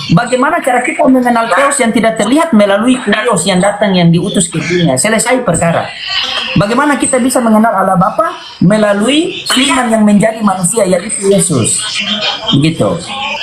Bagaimana cara kita mengenal Theos yang tidak terlihat melalui Kurios yang datang yang diutus ke dunia? Selesai perkara. Bagaimana kita bisa mengenal Allah Bapa melalui firman yang menjadi manusia, yaitu Yesus? Begitu.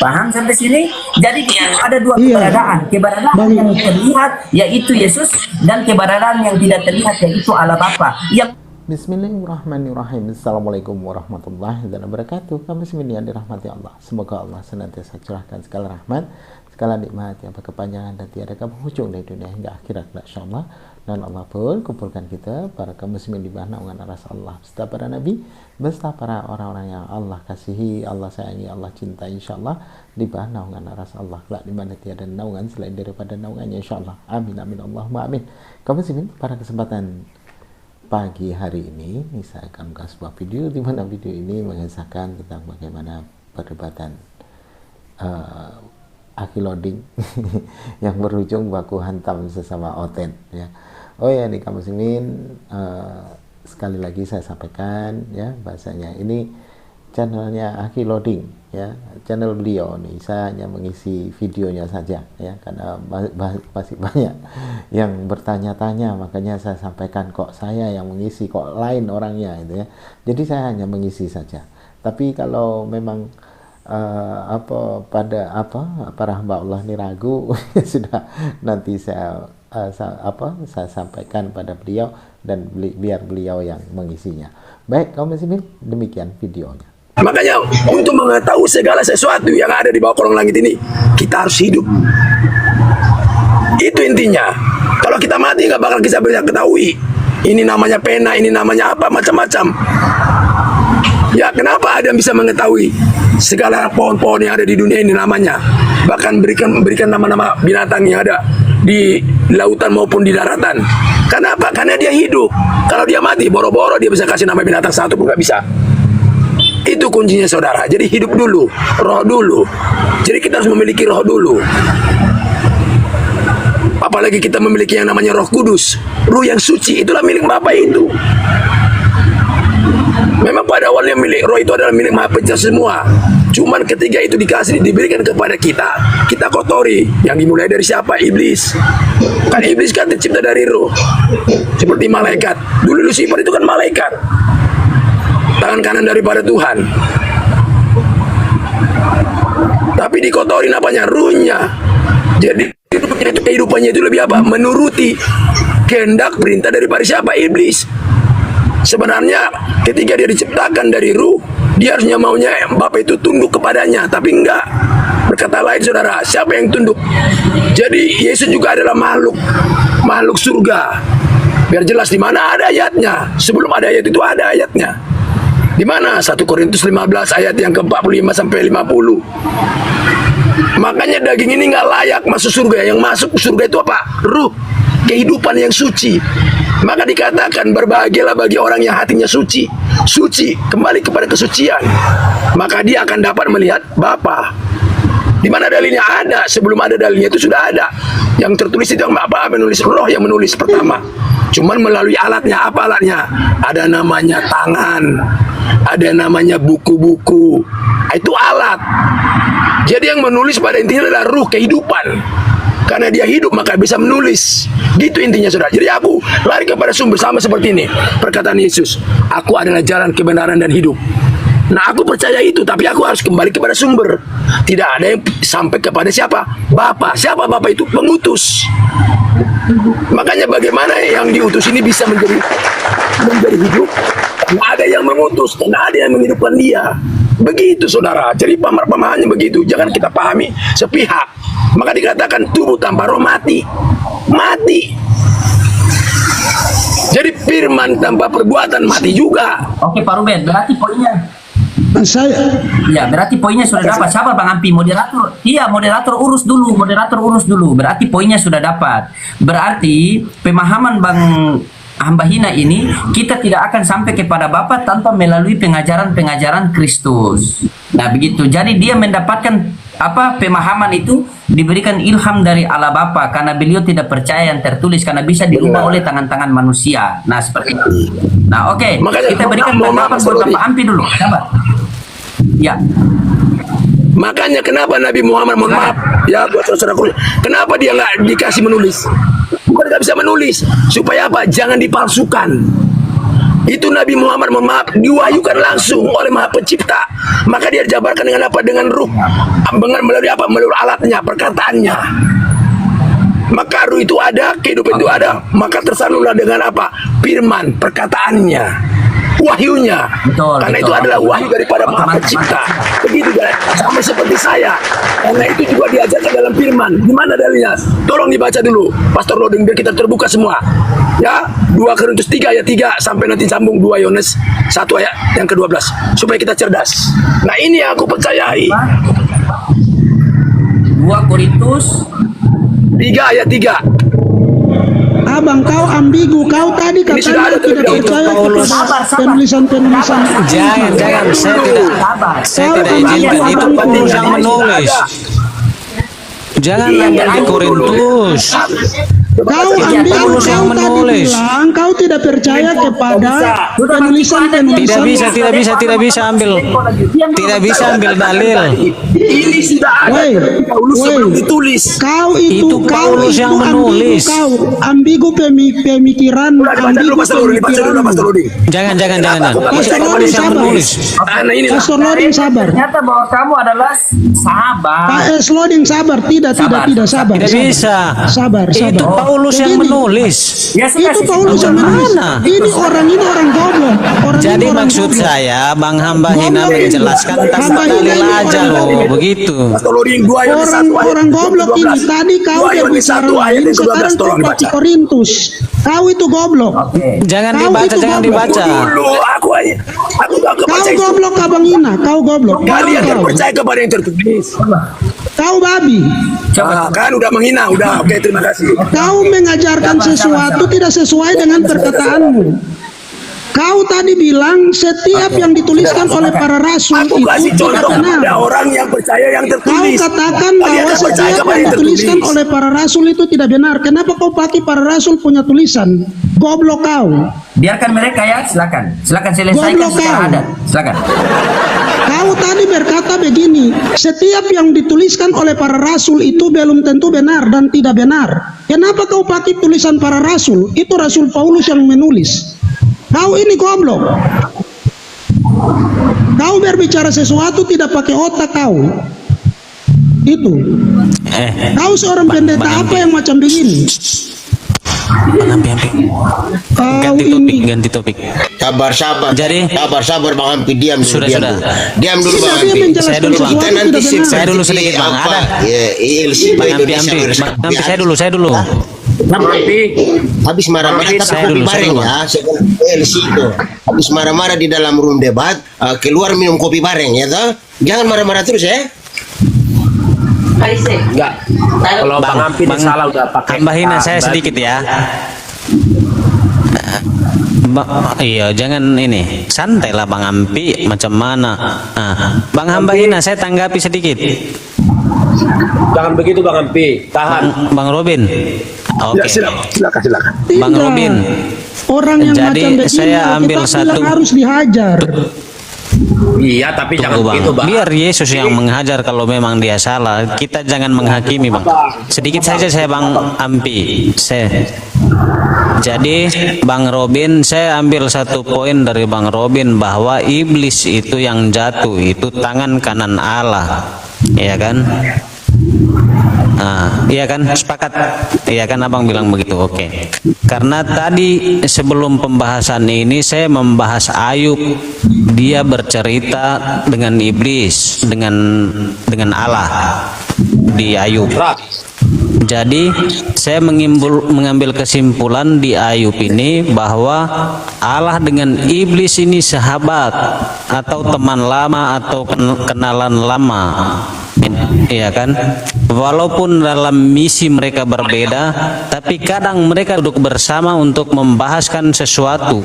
Paham sampai sini? Jadi di situ ada dua keberadaan. Keberadaan yang terlihat yaitu Yesus, dan keberadaan yang tidak terlihat yaitu Allah Bapa. Yang Bismillahirrahmanirrahim. Assalamualaikum warahmatullahi wabarakatuh. Kami semua yang dirahmati Allah. Semoga Allah senantiasa curahkan segala rahmat, segala nikmat yang berkepanjangan dan tiada penghujung dari dunia hingga akhirat, insyaallah. Dan Allah pun kumpulkan kita para kaum muslimin di bawah naungan aras Allah beserta para nabi, beserta para orang-orang yang Allah kasihi, Allah sayangi, Allah cintai, insyaallah, di bawah naungan aras Allah kelak di mana tiada naungan selain daripada naungannya, insyaallah. Amin amin Allahumma amin. Kaum muslimin, pada kesempatan pagi hari ini saya akan membuka sebuah video di mana video ini mengisahkan tentang bagaimana perdebatan aki loading yang berujung baku hantam sesama oten, ya. Oh ya, nih kaum muslimin, sekali lagi saya sampaikan, ya, bahasanya ini channelnya Aki Loading, ya, channel beliau nih. Saya hanya mengisi videonya saja, ya, karena masih banyak yang bertanya-tanya, makanya saya sampaikan kok saya yang mengisi, kok lain orangnya, gitu ya. Jadi saya hanya mengisi saja. Tapi kalau memang para hamba Allah ini ragu, sudah nanti saya sampaikan pada beliau dan biar beliau yang mengisinya. Baik kaum muslimin, demikian videonya. Makanya untuk mengetahui segala sesuatu yang ada di bawah kolong langit ini, kita harus hidup. Itu intinya. Kalau kita mati nggak bakal kita bisa ketahui. Ini namanya pena, ini namanya apa, macam-macam. Ya, kenapa ada yang bisa mengetahui segala pohon-pohon yang ada di dunia ini namanya? Bahkan berikan nama-nama binatang yang ada di lautan maupun di daratan. Kenapa? Karena dia hidup. Kalau dia mati, boro-boro dia bisa kasih nama binatang satu pun nggak bisa. Itu kuncinya, saudara. Jadi hidup dulu, roh dulu. Jadi kita harus memiliki roh dulu. Apalagi kita memiliki yang namanya Roh Kudus, Ruh yang suci, itulah milik Bapa itu. Memang pada awalnya milik roh itu adalah milik Maha Pencipta semua. Cuman ketika itu diberikan kepada kita, kita kotori. Yang dimulai dari siapa? Iblis. Kan iblis kan tercipta dari roh, seperti malaikat. Dulu Lucifer itu kan malaikat, tangan kanan daripada Tuhan. Tapi dikotorin apanya? Ruhnya. Jadi kehidupannya itu lebih apa? Menuruti kehendak perintah daripada siapa? Iblis. Sebenarnya ketika dia diciptakan dari ruh, dia harusnya maunya Bapak itu tunduk kepadanya, tapi enggak. Berkata lain, saudara, siapa yang tunduk? Jadi Yesus juga adalah makhluk surga. Biar jelas di mana ada ayatnya. Sebelum ada ayat itu ada ayatnya. Di mana? 1 Korintus 15 ayat yang ke-45 sampai 50. Makanya daging ini nggak layak masuk surga. Yang masuk surga itu apa? Ruh, kehidupan yang suci. Maka dikatakan berbahagialah bagi orang yang hatinya suci, kembali kepada kesucian. Maka dia akan dapat melihat Bapa. Di mana dalilnya ada? Sebelum ada dalilnya itu sudah ada. Yang tertulis itu yang Bapa menulis, Roh yang menulis pertama. Cuman melalui alatnya. Apa alatnya? Ada namanya tangan, ada namanya buku-buku. Itu alat. Jadi yang menulis pada intinya adalah ruh kehidupan. Karena dia hidup maka bisa menulis. Gitu intinya, saudara. Jadi aku lari kepada sumber, sama seperti ini perkataan Yesus. Aku adalah jalan, kebenaran dan hidup. Nah, aku percaya itu, tapi aku harus kembali kepada sumber. Tidak ada yang sampai kepada siapa? Bapa. Siapa Bapa itu? Pengutus. Makanya bagaimana yang diutus ini bisa menjadi hidup? Tidak ada yang mengutus, tidak ada yang menghidupkan dia. Begitu, saudara. Jadi pemahamannya begitu. Jangan kita pahami sepihak. Maka dikatakan tubuh tanpa roh mati. Mati. Jadi firman tanpa perbuatan mati juga. Oke Pak Ruben, berarti poinnya. Ya, berarti poinnya sudah dapat. Sabar Bang Ampi, moderator. Iya, moderator urus dulu. Berarti poinnya sudah dapat. Berarti pemahaman Bang Hamba Hina ini, kita tidak akan sampai kepada Bapa tanpa melalui pengajaran Kristus. Nah, begitu. Jadi dia mendapatkan pemahaman itu diberikan ilham dari Allah Bapa, karena beliau tidak percaya yang tertulis, karena bisa dirubah oleh tangan-tangan manusia. Nah, seperti itu. Nah, oke. Kita berikan tanggapan buat Bapak Ampi dulu. Sabar. Ya. Makanya kenapa Nabi Muhammad, mohon maaf ya buat saudaraku, kenapa dia nggak dikasih menulis? Bukan nggak bisa menulis, supaya apa? Jangan dipalsukan. Itu Nabi Muhammad, mohon maaf, diwahyukan langsung oleh Maha Pencipta. Maka dia dijabarkan dengan apa? Dengan ruh, melalui apa? Melalui alatnya, perkataannya. Maka ruh itu ada, kehidupan itu ada. Maka tersalurlah dengan apa? Firman, perkataannya, wahyunya. Betul, karena betul. itu adalah wahyu daripada Maha Pencipta. Begitu kan? Sama seperti saya. Karena itu juga diajarkan dalam firman. Gimana dalilnya? Tolong dibaca dulu, Pastor Loading, biar kita terbuka semua. Ya, 2 Korintus 3 ayat 3 sampai nanti sambung 2 Yohanes 1 ayat yang ke-12 supaya kita cerdas. Nah, ini yang aku percayai. 2 Korintus 3 ayat 3. Abang, kau ambigu, kau tadi Ini sudah ada katanya tidak terlebih percaya dahulu. kepada Sabar. penulisan-penulisan. Jangan, saya tidak izinkan itu Paulus yang menulis. Jangan ambil di Korintus. Kau Iya, ambigu, Paulus yang kau tadi menulis. bilang kau tidak percaya kepada penulisan-penulisan. Tidak bisa ambil. Tidak bisa ambil dalil. Ini sudah ada Woi, terlebih dahulu sebelum woi. ditulis. Kau itu, Itu kau Paulus itu yang menulis. ambigu pemikiran, Udah dibaca dulu Pastor Loading, dibaca dulu Pastor Loading. Jangan. Pastor Loading, Yang sabar. menulis. Nah, inilah. Pastor Loading, sabar. ternyata bahwa kamu adalah sahabat. Pak S. Loading, sabar. Tidak, sabar. Tidak Sabar. bisa. Sabar. Itu Paulus yang Begini, menulis. Ya, sudah, Itu sih. Paulus yang menulis. Mana? Ini orang goblok. Jadi maksud saya Bang Hamba Hina menjelaskan tanpa dalil aja loh, begitu. Pastor Loading 2 Yohanes 1 ayat Orang goblok ini. 12. Tadi kau 2 Yohanes berbicara 1 ayat lain, yang ke-12 sekarang tolong kau pakai dibaca. Korintus. Kau itu goblok. Oke. Jangan Kau dibaca, itu jangan goblok. dibaca. Dulu aku aja. Aku gak Kau kebaca itu. goblok, Abang Ina. Kau goblok. Kalian Kau. percaya kepada yang tertulis. Kau babi. Ah, kan udah menghina, udah. Oke, terima kasih. Kau mengajarkan sesuatu tidak sesuai dengan perkataanmu. Kau tadi bilang setiap yang dituliskan oleh para rasul Aku kasih itu contoh tidak benar. ada orang yang percaya yang Kau tertulis. katakan Kalian bahwa tak percaya setiap kepada yang yang dituliskan tertulis. oleh para rasul itu tidak benar. Kenapa kau pakai para rasul punya tulisan? Goblok kau. Biarkan mereka ya, silakan selesaikan Goblok secara kau. adat. Silakan. Kau tadi berkata begini, setiap yang dituliskan oleh para rasul itu belum tentu benar dan tidak benar. Kenapa kau pakai tulisan para rasul? Itu Rasul Paulus yang menulis. Kau ini goblok. Kau berbicara sesuatu tidak pakai otak kau. Itu. Kau seorang pendeta apa yang macam begini? Kau ini. Ganti topik. Sabar. Jadi- sabar Bang Hampi, diam dulu. Sudah. Diam dulu Bang Tidak, dia Hampi. menjelaskan Saya dulu, Bang. sesuatu Kita nanti tidak benar. Saya dulu sedikit, Bang. Ada. Ya, ILC Bang Indonesia Ampi, Bersatu. Bang Ampi, saya dulu. Habis marah-marah tapi Saya kopi dulu, bareng saya ya. Second ILC itu. Habis marah-marah di dalam room debat, keluar minum kopi bareng ya toh. Jangan marah-marah terus ya. Enggak. Kalau Bang Ampi ini salah udah pakai. Hamba Hina saya sedikit ya. Iya, jangan ini. Santailah Bang Ampi, macam mana? Bang Hamba Hina saya tanggapi sedikit. Jangan begitu Bang Ampi. Tahan. Bang Robin. Oke. Ya, silakan. Bang Tidak. Robin. Orang yang Jadi, macam begini saya ambil kita satu. bilang harus dihajar. Iya, tapi jangan Tunggu, Bang. begitu, Bang. Biar Yesus yang menghajar kalau memang dia salah. Kita jangan menghakimi, Bang. Sedikit saja saya Bang Ampi. Jadi Bang Robin, saya ambil satu poin dari Bang Robin bahwa iblis itu yang jatuh itu tangan kanan Allah. Iya kan? Iya kan, sepakat. Iya kan Abang bilang begitu. Oke. Karena tadi sebelum pembahasan ini saya membahas Ayub. Dia bercerita dengan iblis, dengan Allah di Ayub. Jadi saya mengambil kesimpulan di Ayub ini bahwa Allah dengan iblis ini sahabat atau teman lama atau kenalan lama. Iya kan? Walaupun dalam misi mereka berbeda, tapi kadang mereka duduk bersama untuk membahaskan sesuatu.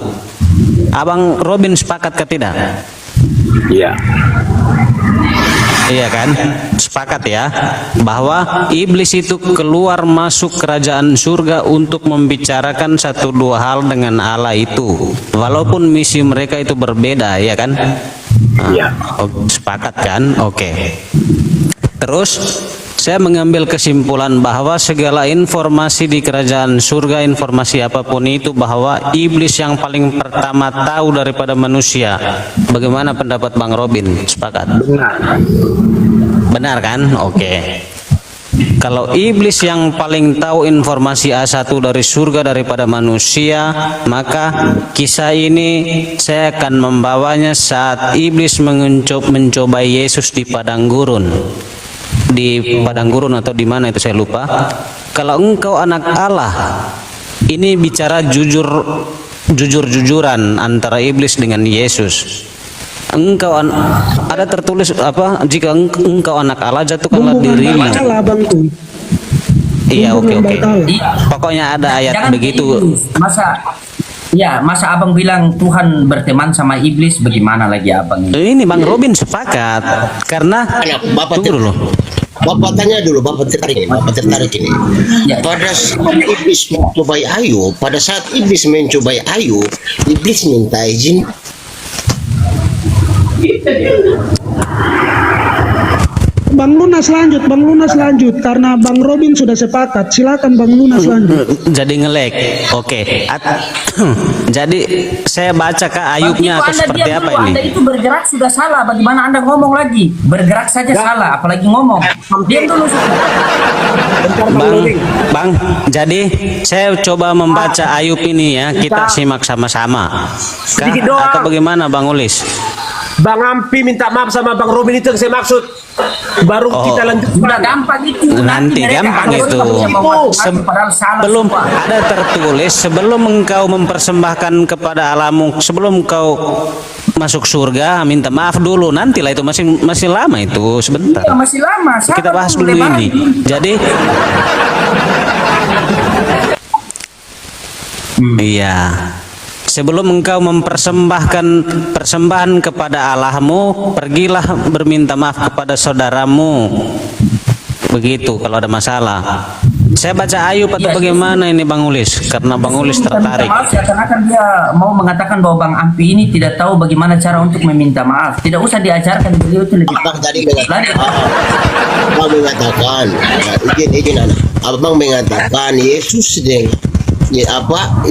Abang Robin sepakat ke tidak? Iya. Iya kan? Sepakat ya bahwa iblis itu keluar masuk kerajaan surga untuk membicarakan satu dua hal dengan Allah itu. Walaupun misi mereka itu berbeda, ya kan? Iya. Sepakat kan? Oke. Terus saya mengambil kesimpulan bahwa segala informasi di kerajaan surga, informasi apapun itu, bahwa iblis yang paling pertama tahu daripada manusia. Bagaimana pendapat Bang Robin? Sepakat? Benar. Benar kan? Oke. Kalau iblis yang paling tahu informasi A1 dari surga daripada manusia, maka kisah ini saya akan membawanya saat iblis mencobai Yesus di padang gurun. Di padang gurun atau di mana itu saya lupa. Kalau engkau anak Allah, ini bicara jujur-jujuran antara iblis dengan Yesus. Engkau ada tertulis apa? Jika engkau anak Allah, jatuhkanlah dirimu. Iya, oke. Pokoknya ada ayat Jangan begitu. Masa abang bilang Tuhan berteman sama iblis, bagaimana lagi abang ini? Ini Bang Robin sepakat karena Bapak tunggu dulu. Bapak tanya dulu, Bapak tertarik ini. Ya. Pada saat iblis mencobai Ayub, iblis minta izin. Bang Lunas lanjut karena Bang Robin sudah sepakat. Silakan Bang Lunas lanjut. Jadi ngelek. Oke. Jadi saya baca ke Ayubnya atau seperti apa ini? Anda itu bergerak sudah salah. Bagaimana Anda ngomong lagi? Bergerak saja salah, apalagi ngomong. Diam dulu. Bang, jadi saya coba membaca Ayub ini ya. Kita simak sama-sama. Sedikit doang. Atau bagaimana Bang Ulis? Bang Ampi minta maaf sama Bang Robin, itu yang saya maksud. Baru kita lanjut. Sudah gampang itu. Nanti gampang itu. Belum ada tertulis sebelum engkau mempersembahkan kepada Allahmu, sebelum engkau masuk surga, minta maaf dulu. Nantilah itu masih lama itu, sebentar. Iya, masih lama. Kita bahas dulu ini. Jadi iya. Sebelum engkau mempersembahkan persembahan kepada Allahmu, pergilah berminta maaf kepada saudaramu. Begitu kalau ada masalah. Saya baca Ayub atau bagaimana ini Bang Ulis? Karena Bang Ulis tertarik. Seakan-akan dia mau mengatakan bahwa Bang Ampi ini tidak tahu bagaimana cara untuk meminta maaf. Tidak usah diajarkan, beliau itu lebih. Abang tadi mengatakan, izin anak. Abang mengatakan Yesus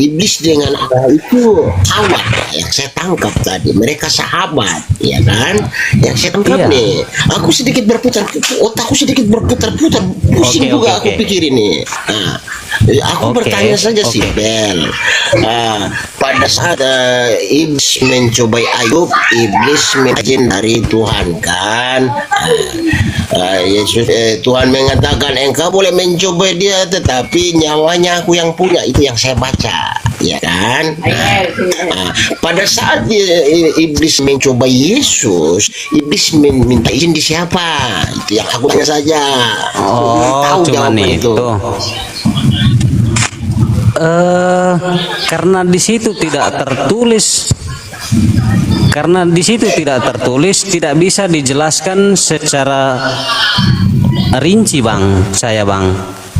iblis dengan Allah itu sahabat yang saya tangkap tadi, mereka sahabat, ya kan? Yang saya tangkap nih, aku sedikit berputar, otakku sedikit berputar-putar, pusing juga aku pikir ini. Nah, aku bertanya saja sih, Bel. Pada saat iblis mencobai Ayub, iblis minta izin dari Tuhan kan? Yesus, Tuhan mengatakan engkau boleh mencobai dia, tetapi nyawanya aku yang punya. Itu yang saya baca, ya kan? Pada saat iblis mencoba Yesus, iblis minta izin di siapa? Itu yang aku tanya saja. Oh, cuman itu. Karena di situ tidak tertulis. Karena di situ tidak tertulis, tidak bisa dijelaskan secara rinci, Bang.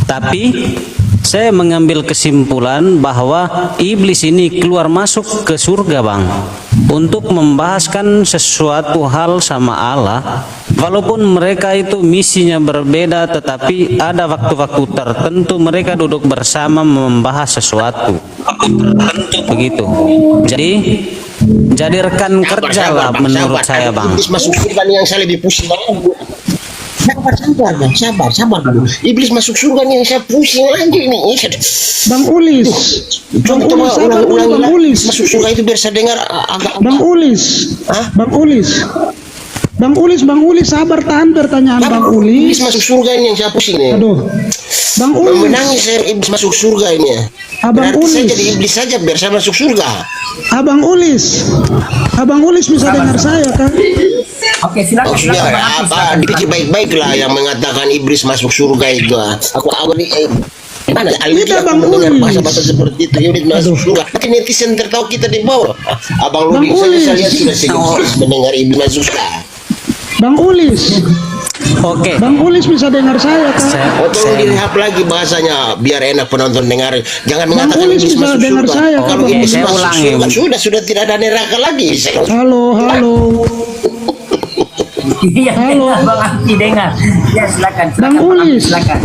Tapi saya mengambil kesimpulan bahwa iblis ini keluar masuk ke surga, Bang, untuk membahaskan sesuatu hal sama Allah. Walaupun mereka itu misinya berbeda, tetapi ada waktu-waktu tertentu mereka duduk bersama membahas sesuatu. Begitu. Jadi rekan kerja lah menurut saya, Bang. Iblis masuk surga yang saya lebih pusing. Sabar dulu. Iblis masuk surga yang saya pusing lagi nih. Bang Ulis. Bang Ulis. Masuk surga itu biar saya dengar agak. Bang Ulis, sabar, tahan pertanyaan Bang Ulis. Iblis masuk surga ini yang saya pusing nih. Aduh. Bang Ulis. Menangis saya iblis masuk surga ini ya. Abang Ulis. Saya jadi iblis saja biar saya masuk surga. Abang Ulis bisa dengar saya kan? Oke, silakan. Dipikir baik-baik lah yang mengatakan iblis masuk surga itu. Aku nih. Mana Bang mendengar bahasa-bahasa seperti itu, iblis masuk surga. Tapi netizen tertawa kita di bawah. Abang Ludi, saya lihat sudah sedikit mendengar iblis masuk surga. Bang Ulis. Oke. Bang Ulis bisa dengar saya kan? Oh, tolong direhab lagi bahasanya biar enak penonton dengar. Jangan Bang mengatakan Ulis iblis bisa masuk dengar surga. saya, Kalau Bang iblis Saya masuk ulangi. surga sudah tidak ada neraka lagi. Halo, halo. Iya, Halo. dengar, Bang Ampi dengar. Ya, silakan. Bang Ulis. Silakan.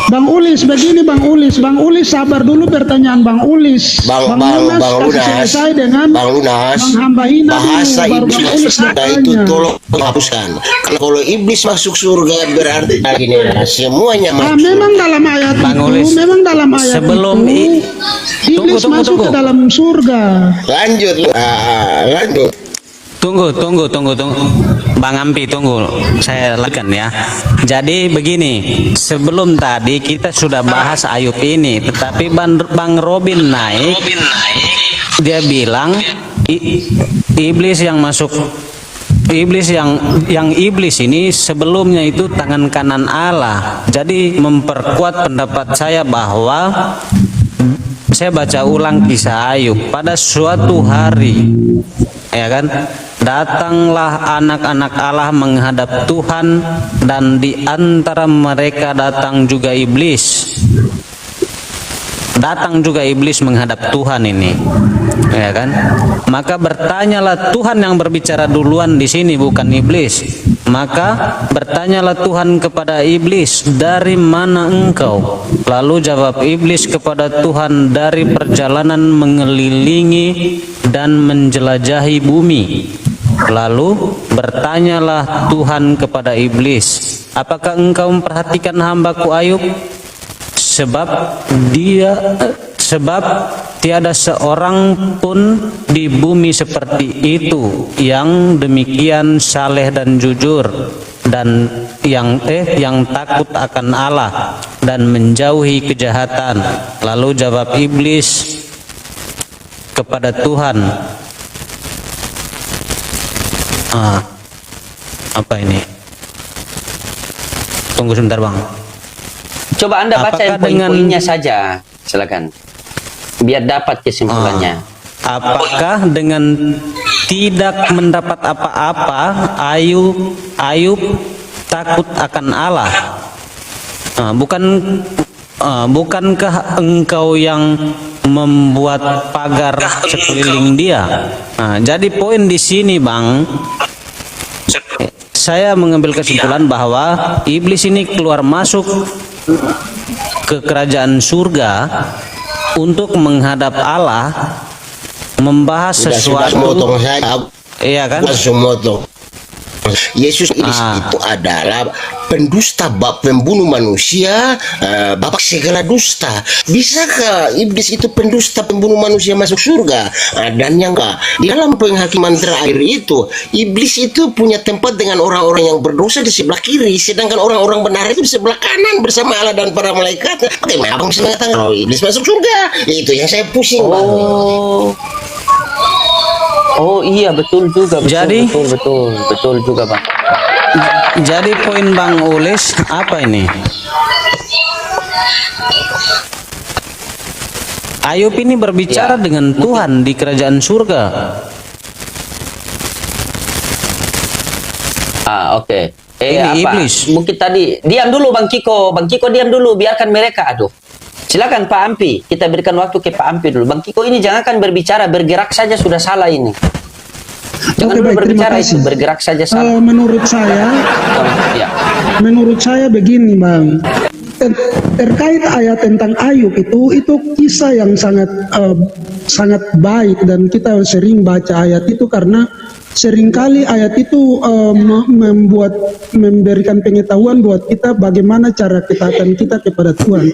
Bang Ulis, begini Bang Ulis sabar dulu pertanyaan Bang Ulis. Bang Lunas kasih Lunas, selesai dengan Bang Lunas, Bang Hamba Hina bahasa dulu, baru iblis Bang masuk Ulis surga itu bertanya. tolong hapuskan. Kalau iblis masuk surga berarti gini, semuanya masuk. Memang dalam ayat Bang itu, Ulis, memang dalam ayat sebelum itu, iblis tunggu, masuk tunggu. ke dalam surga. Lanjut, lanjut. Tunggu. Bang Ampi, tunggu. Saya lakukan ya. Jadi begini, sebelum tadi kita sudah bahas Ayub ini, tetapi Bang Robin naik, dia bilang iblis yang masuk, iblis yang iblis ini sebelumnya itu tangan kanan Allah. Jadi memperkuat pendapat saya bahwa saya baca ulang kisah Ayub. Pada suatu hari, ya kan, datanglah anak-anak Allah menghadap Tuhan, dan di antara mereka datang juga iblis. Datang juga iblis menghadap Tuhan ini, ya kan? Maka bertanyalah, Tuhan yang berbicara duluan di sini, bukan iblis. Maka bertanyalah Tuhan kepada iblis, dari mana engkau? Lalu jawab iblis kepada Tuhan, dari perjalanan mengelilingi dan menjelajahi bumi. Lalu bertanyalah Tuhan kepada iblis, apakah engkau memperhatikan hambaku Ayub? Sebab tiada seorang pun di bumi seperti itu yang demikian saleh dan jujur, dan yang takut akan Allah dan menjauhi kejahatan. Lalu jawab iblis kepada Tuhan, apa ini? Tunggu sebentar Bang. Coba Anda baca Apakah poin-poinnya saja. Silakan. Biar dapat kesimpulannya. Apakah dengan tidak mendapat apa-apa Ayub takut akan Allah? Bukankah engkau yang membuat pagar sekeliling dia? Jadi poin di sini Bang, saya mengambil kesimpulan bahwa iblis ini keluar masuk ke kerajaan surga untuk menghadap Allah, membahas sesuatu. Motong saya, Iya kan? langsung motong. Yesus itu adalah pendusta, pembunuh manusia, bapak segala dusta. Bisakah iblis itu pendusta, pembunuh manusia masuk surga? Dan yang enggak, di dalam penghakiman terakhir itu, iblis itu punya tempat dengan orang-orang yang berdosa di sebelah kiri, sedangkan orang-orang benar itu di sebelah kanan bersama Allah dan para malaikat. Bagaimana abang bisa mengatakan kalau iblis masuk surga? Itu yang saya pusing. Oh iya, betul juga. Betul juga Bang. Jadi poin Bang Ulis apa ini? Ayub ini berbicara dengan Tuhan di kerajaan surga. Oke. Ini iblis. Mungkin tadi diam dulu Bang Kiko diam dulu, biarkan mereka. Silakan Pak Ampi, kita berikan waktu ke Pak Ampi dulu. Bang Kiko ini jangan berbicara, bergerak saja sudah salah ini. Jangan dulu baik, berbicara terima itu, kasih. bergerak saja salah. Menurut saya begini Bang, terkait ayat tentang Ayub itu kisah yang sangat baik, dan kita sering baca ayat itu karena seringkali ayat itu memberikan pengetahuan buat kita bagaimana cara ketaatan kita kepada Tuhan.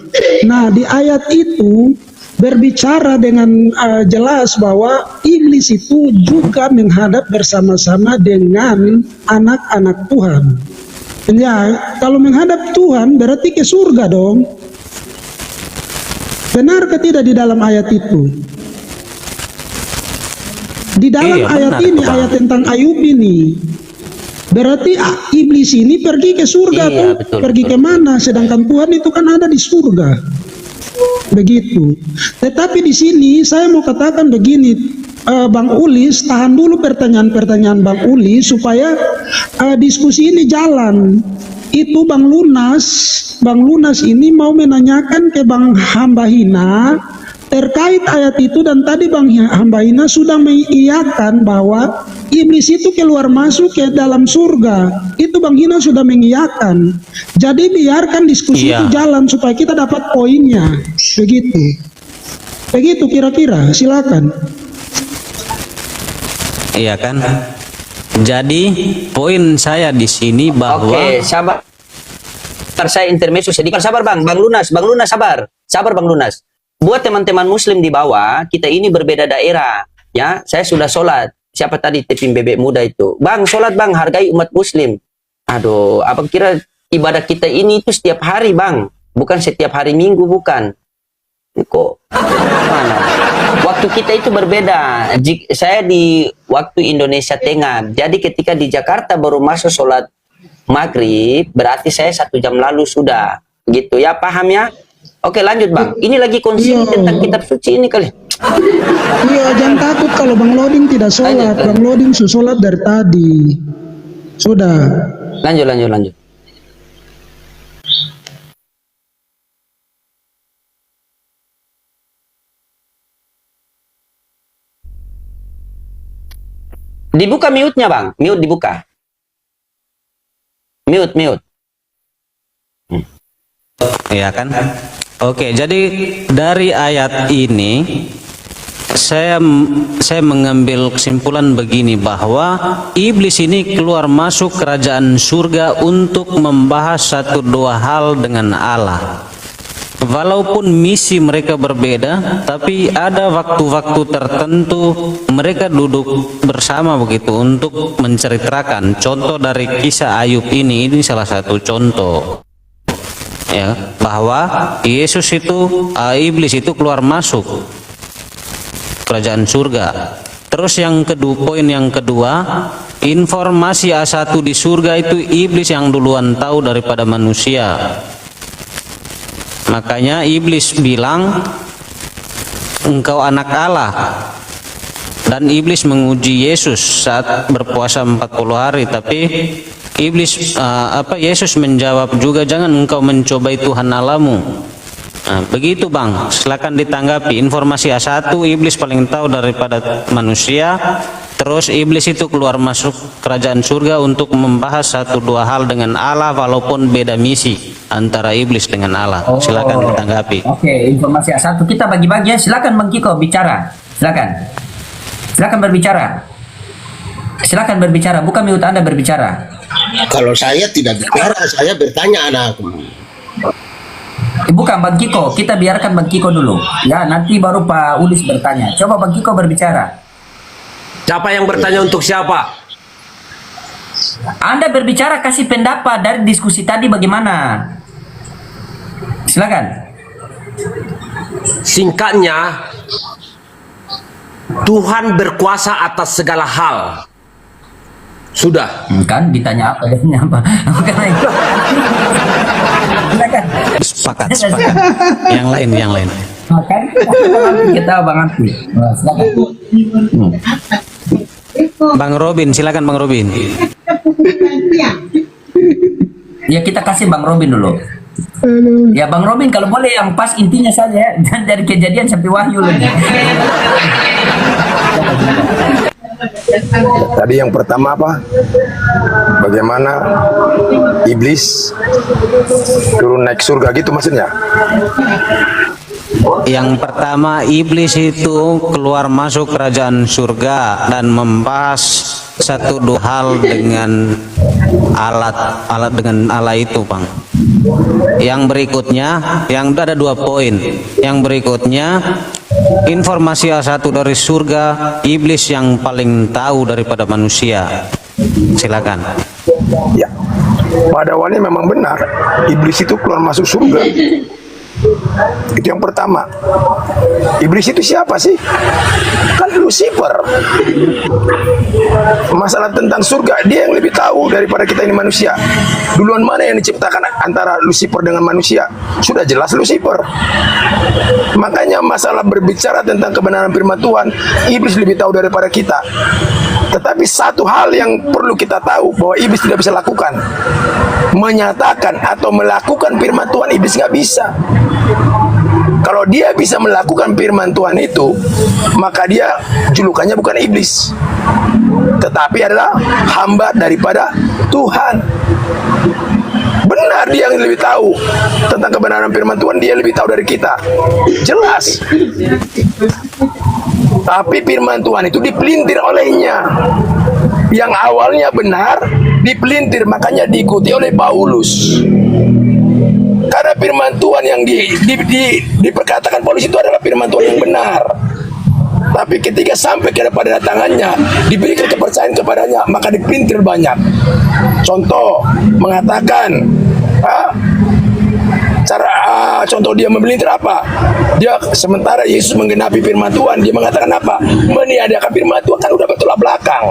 Nah, di ayat itu berbicara dengan jelas bahwa iblis itu juga menghadap bersama-sama dengan anak-anak Tuhan. Ya, kalau menghadap Tuhan berarti ke surga dong. Benar ke tidak di dalam ayat itu? Di dalam ayat ini, ayat tentang Ayub ini, berarti iblis ini pergi ke surga tuh, pergi kemana? Sedangkan Tuhan itu kan ada di surga. Begitu. Tetapi di sini saya mau katakan begini, Bang Ulis, tahan dulu pertanyaan-pertanyaan Bang Ulis supaya diskusi ini jalan. Itu Bang Lunas ini mau menanyakan ke Bang Hambahina terkait ayat itu, dan tadi Bang Hambahina sudah mengiyakan bahwa iblis itu keluar masuk ke dalam surga. Itu Bang Hina sudah mengiyakan. Jadi biarkan diskusi itu jalan supaya kita dapat poinnya. Begitu kira-kira, silakan. Iya kan? Jadi poin saya di sini bahwa Oke, sabar. Saya intermezzo sedikit. Sabar Bang Lunas sabar. Sabar Bang Lunas. Buat teman-teman muslim di bawah, kita ini berbeda daerah. Ya, saya sudah sholat. Siapa tadi tipim bebek muda itu? Bang, sholat Bang, hargai umat muslim. Aduh, apa kira ibadah kita ini itu setiap hari Bang? Bukan setiap hari Minggu, bukan. Kok mana? Waktu kita itu berbeda. Saya di waktu Indonesia Tengah. Jadi ketika di Jakarta baru masuk sholat maghrib, berarti saya 1 jam lalu sudah. Gitu ya, paham ya? Oke, lanjut Bang. Ini lagi konsili tentang kitab suci ini kali. Iya, jangan takut kalau Bang Loding tidak sholat. Bang Loding sudah sholat dari tadi. Sudah. Lanjut. Dibuka mute-nya Bang. Mute dibuka. Mute. ya kan? Oke, jadi dari ayat ini saya mengambil kesimpulan begini, bahwa iblis ini keluar masuk kerajaan surga untuk membahas 1-2 hal dengan Allah. Walaupun misi mereka berbeda, tapi ada waktu-waktu tertentu mereka duduk bersama begitu untuk menceritakan. Contoh dari kisah Ayub ini salah satu contoh, ya, bahwa Yesus itu, iblis itu keluar masuk kerajaan surga. Terus poin yang kedua, informasi A1 di surga itu iblis yang duluan tahu daripada manusia. Makanya iblis bilang, engkau anak Allah. Dan iblis menguji Yesus saat berpuasa 40 hari. Tapi Yesus menjawab juga, jangan engkau mencobai Tuhan Allahmu. Nah, begitu Bang, silakan ditanggapi. Informasi A1 iblis paling tahu daripada manusia. Terus iblis itu keluar masuk kerajaan surga untuk membahas 1-2 hal dengan Allah, walaupun beda misi antara iblis dengan Allah. Silakan ditanggapi. Oke, informasi A1 kita bagi-bagi ya. Silakan Bang Kiko bicara. Silakan berbicara. Silakan berbicara. Bukan mute Anda berbicara. Kalau saya tidak bicara, saya bertanya anakku. Bukan Bang Kiko, kita biarkan Bang Kiko dulu. Ya, nanti baru Pak Ulis bertanya. Coba Bang Kiko berbicara. Siapa yang bertanya untuk siapa? Anda berbicara, kasih pendapat dari diskusi tadi bagaimana? Silakan. Singkatnya, Tuhan berkuasa atas segala hal. Sudah. Kan ditanya apa? Silakan. Sepakat. Yang lain. Kan kita Bang Ampi. Silakan. Bang Robin, silakan Bang Robin. Ya, kita kasih Bang Robin dulu. Ya Bang Robin, kalau boleh yang pas intinya saja ya. Dan dari kejadian sampai wahyu lagi. Tadi yang pertama apa? Bagaimana iblis turun naik surga gitu maksudnya? Yang pertama, iblis itu keluar masuk kerajaan surga dan membahas 1-2 hal dengan alat dengan Allah itu, Bang. Yang berikutnya, yang ada 2 poin. Yang berikutnya, informasi A1 dari surga, iblis yang paling tahu daripada manusia. Silakan. Ya, pada awalnya memang benar iblis itu keluar masuk surga. Itu yang pertama. Iblis itu siapa sih? Kan Lucifer. Masalah tentang surga, dia yang lebih tahu daripada kita ini manusia. Duluan mana yang diciptakan antara Lucifer dengan manusia? Sudah jelas Lucifer. Makanya masalah berbicara tentang kebenaran firman Tuhan, iblis lebih tahu daripada kita. Tetapi satu hal yang perlu kita tahu, bahwa iblis tidak bisa lakukan, menyatakan atau melakukan firman Tuhan, iblis nggak bisa. Kalau dia bisa melakukan firman Tuhan itu, maka dia julukannya bukan iblis, tetapi adalah hamba daripada Tuhan. Benar, dia yang lebih tahu tentang kebenaran firman Tuhan, dia lebih tahu dari kita. Jelas. Tapi firman Tuhan itu dipelintir olehnya. Yang awalnya benar, dipelintir, makanya diikuti oleh Paulus. Karena firman Tuhan yang diperkatakan Paulus itu adalah firman Tuhan yang benar. Tapi ketika sampai kepada tangannya, diberikan kepercayaan kepadanya, maka dipelintir banyak. Contoh, mengatakan, contoh dia memelintir apa? Dia sementara Yesus menggenapi firman Tuhan, dia mengatakan apa? Meniadakan firman Tuhan, kan udah bertolak belakang.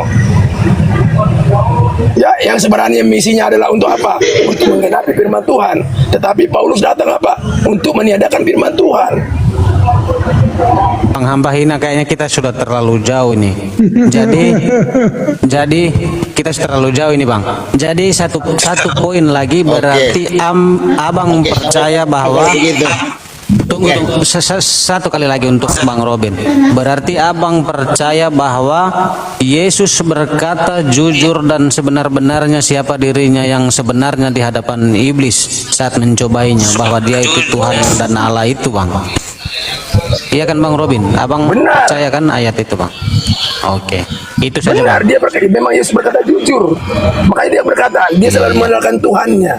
Ya, yang sebenarnya misinya adalah untuk apa? Untuk menggenapi firman Tuhan. Tetapi Paulus datang apa? Untuk meniadakan firman Tuhan. Bang Hamba Hina, kayaknya kita sudah terlalu jauh ini. Jadi kita sudah terlalu jauh ini, Bang. Jadi satu poin lagi, berarti abang percaya bahwa tunggu satu kali lagi untuk Bang Robin. Berarti abang percaya bahwa Yesus berkata jujur dan sebenar-benarnya siapa dirinya yang sebenarnya di hadapan iblis saat mencobainya, bahwa dia itu Tuhan dan Allah itu, Bang. Iya kan Bang Robin? Abang percaya kan ayat itu, Bang? Oke. Itu saja, benar, Bang. dia berkata, memang Yesus berkata jujur. Makanya dia berkata, dia selalu mengandalkan Tuhannya.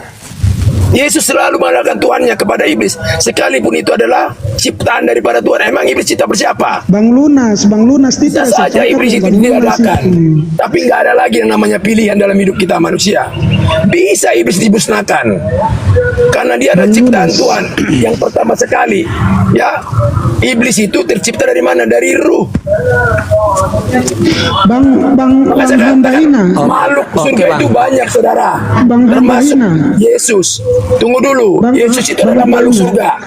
Yesus selalu mengandalkan Tuhannya kepada iblis, sekalipun itu adalah ciptaan daripada Tuhan. Emang iblis cipta bersiapa? Bang Lunas Bisa tidak saja iblis itu diadakan, tapi nggak ada lagi yang namanya pilihan dalam hidup kita manusia. Bisa iblis dimusnahkan karena dia adalah ciptaan Tuhan yang pertama sekali. Ya, iblis itu tercipta dari mana? Dari ruh. Bang Hamba Hina. Makhluk surga itu banyak, saudara. Termasuk Yesus. Tunggu dulu, Yesus itu adalah makhluk surga.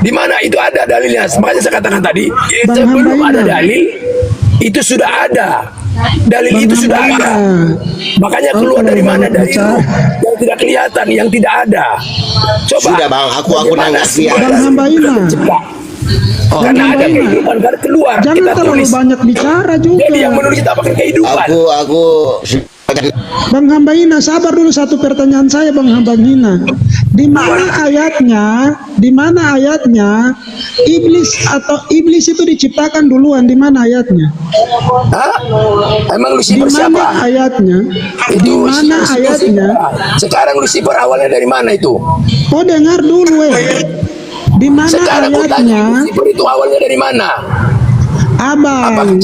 Di mana itu ada dalilnya? Makanya saya katakan tadi, sebelum ada dalil, itu sudah ada. Dalil itu sudah ada. Makanya keluar dari mana? Dari ruh yang tidak kelihatan, yang tidak ada. Coba. Sudah, Bang, aku nanggapi. Bang Hamba Hina. Karena ada kehidupan, karena keluar. Jangan kita terlalu tulis. banyak bicara juga. Jadi yang menulis kita pakai kehidupan. Aku Bang Hamba Hina, sabar dulu, satu pertanyaan saya, Bang Hamba Hina. Di mana ayatnya iblis itu diciptakan duluan? Di mana ayatnya? Hah? Emang Di Lucifer mana siapa? ayatnya? Di mana ayatnya? Sekarang Lucifer awalnya dari mana itu? Oh, dengar dulu, Di mana Sekarang aku tanya, ayatnya? Lucifer itu awalnya dari mana? Apa? Abang,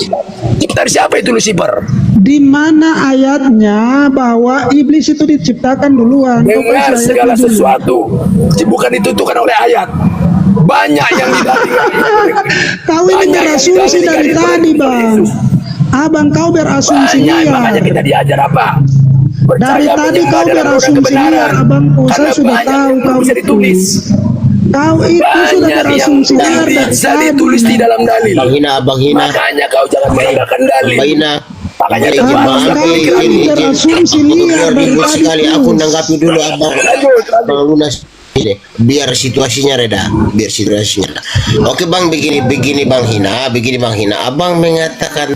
Cipta dari siapa itu Lucifer? di mana ayatnya bahwa iblis itu diciptakan duluan? Dengar segala sesuatu, bukan ditentukan oleh ayat. Banyak yang Kau ini berasumsi dari tadi, Bang. Abang, kau berasumsi banyak, makanya liar. kita diajar apa? Dari Percaya tadi menyembah kau dalam berasumsi kebenaran. liar, Abangku. Saya Karena sudah banyak tahu yang kau bisa itu. ditulis. Kau itu sudah Banyak yang berasumsi liar dari bisa tadi. ditulis di dalam dalil. Bang Hina. Makanya kau jangan menggunakan dalil. Bang Hina. Makanya Izin, kau Bang, harus ini berasumsi liar dari ribut tadi sekali. terus. Aku nanggapi dulu Abang. Bang Lunas. Biar situasinya reda, Oke Bang, begini Bang Hina, Abang mengatakan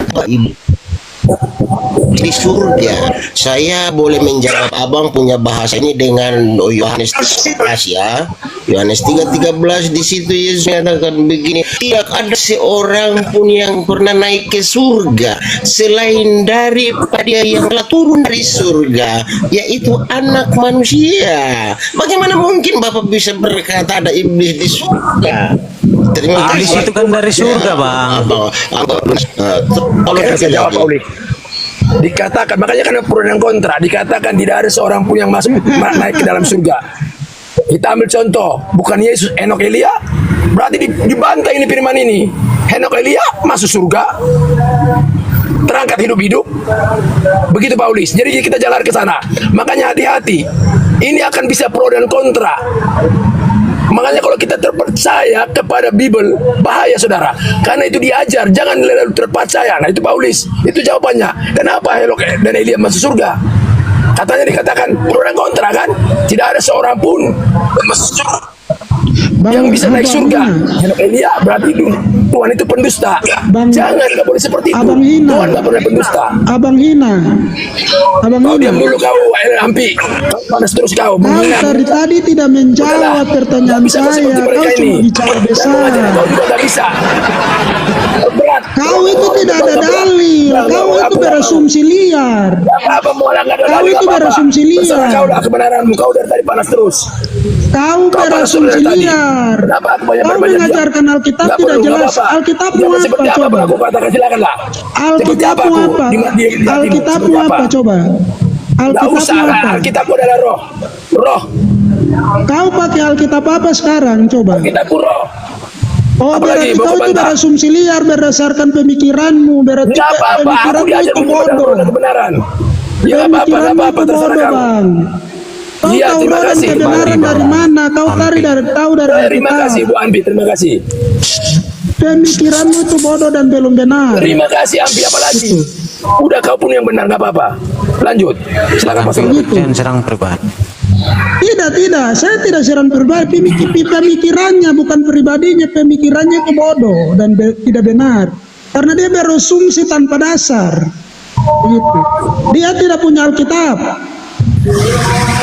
di surga. Saya boleh menjawab, Abang punya bahasa ini dengan Yohanes 13 ya. Yohanes 3:13, di situ Yesus mengatakan begini, tidak ada seorang pun yang pernah naik ke surga selain daripada yang telah turun dari surga, yaitu anak manusia. Bagaimana mungkin Bapak bisa berkata ada iblis di surga? Terima Iblis kasih. itu kan dari surga, Bang. Oke, saya jawab Pauli. Dikatakan, makanya kan pro dan kontra. Dikatakan tidak ada seorang pun yang masuk naik ke dalam surga. Kita ambil contoh, bukan Yesus, Henok Elia. Berarti dibantai ini firman ini. Henok Elia masuk surga, terangkat hidup-hidup. Begitu Paulus. Jadi kita jalan ke sana. Makanya hati-hati. Ini akan bisa pro dan kontra. Makanya kalau kita terpercaya kepada Bible, bahaya saudara. Karena itu diajar, jangan lalu terpercaya. Nah itu Paulus, itu jawabannya. Kenapa Henok dan Elia masuk surga? Katanya dikatakan pro dan kontra kan? Tidak ada seorang pun masuk surga yang bisa naik surga. Henok Elia berarti Tuhan itu pendusta. Jangan, nggak boleh seperti itu. Tuhan nggak pernah pendusta. Abang hina. Kau diam dulu kau, Ampi. Kau panas terus kau. Kau dari tadi tidak menjawab pertanyaan saya. Kau cuma bicara besar. Kau juga nggak bisa. Berat. Kau itu tidak ada dalil. Kau itu berasumsi liar. Kau itu berasumsi liar. Kau lah kebenaranmu. Kau dari tadi panas terus. Kau berasumsi liar. Kau mengajarkan Alkitab tidak jelas. Alkitabmu apa coba? Alkitabmu apa? Alkitabmu apa coba? Alkitabmu apa? Alkitabmu adalah roh. Roh. Kau pakai Alkitab apa sekarang coba? Alkitabmu roh. Oh, berarti kau itu berasumsi liar berdasarkan pemikiranmu. Berarti pemikiranmu itu bodoh. Kebenaran. Ya Pemikiranmu itu bodoh, Bang. Kau Iya, tahu terima dan kasih. kebenaran dari mana? Kau tahu dari Terima kasih Alkitab. Bu Ambi, terima kasih. Pemikiranmu itu bodoh dan belum benar. Terima kasih Ambi, apa lagi? Udah kau pun yang benar, nggak apa-apa. Lanjut, silakan Pak Selamat. Jangan serang pribadi. Tidak. Saya tidak serang pribadi. Pemikirannya bukan pribadinya. Pemikirannya itu bodoh dan tidak benar. Karena dia berasumsi tanpa dasar. Begitu. Dia tidak punya Alkitab.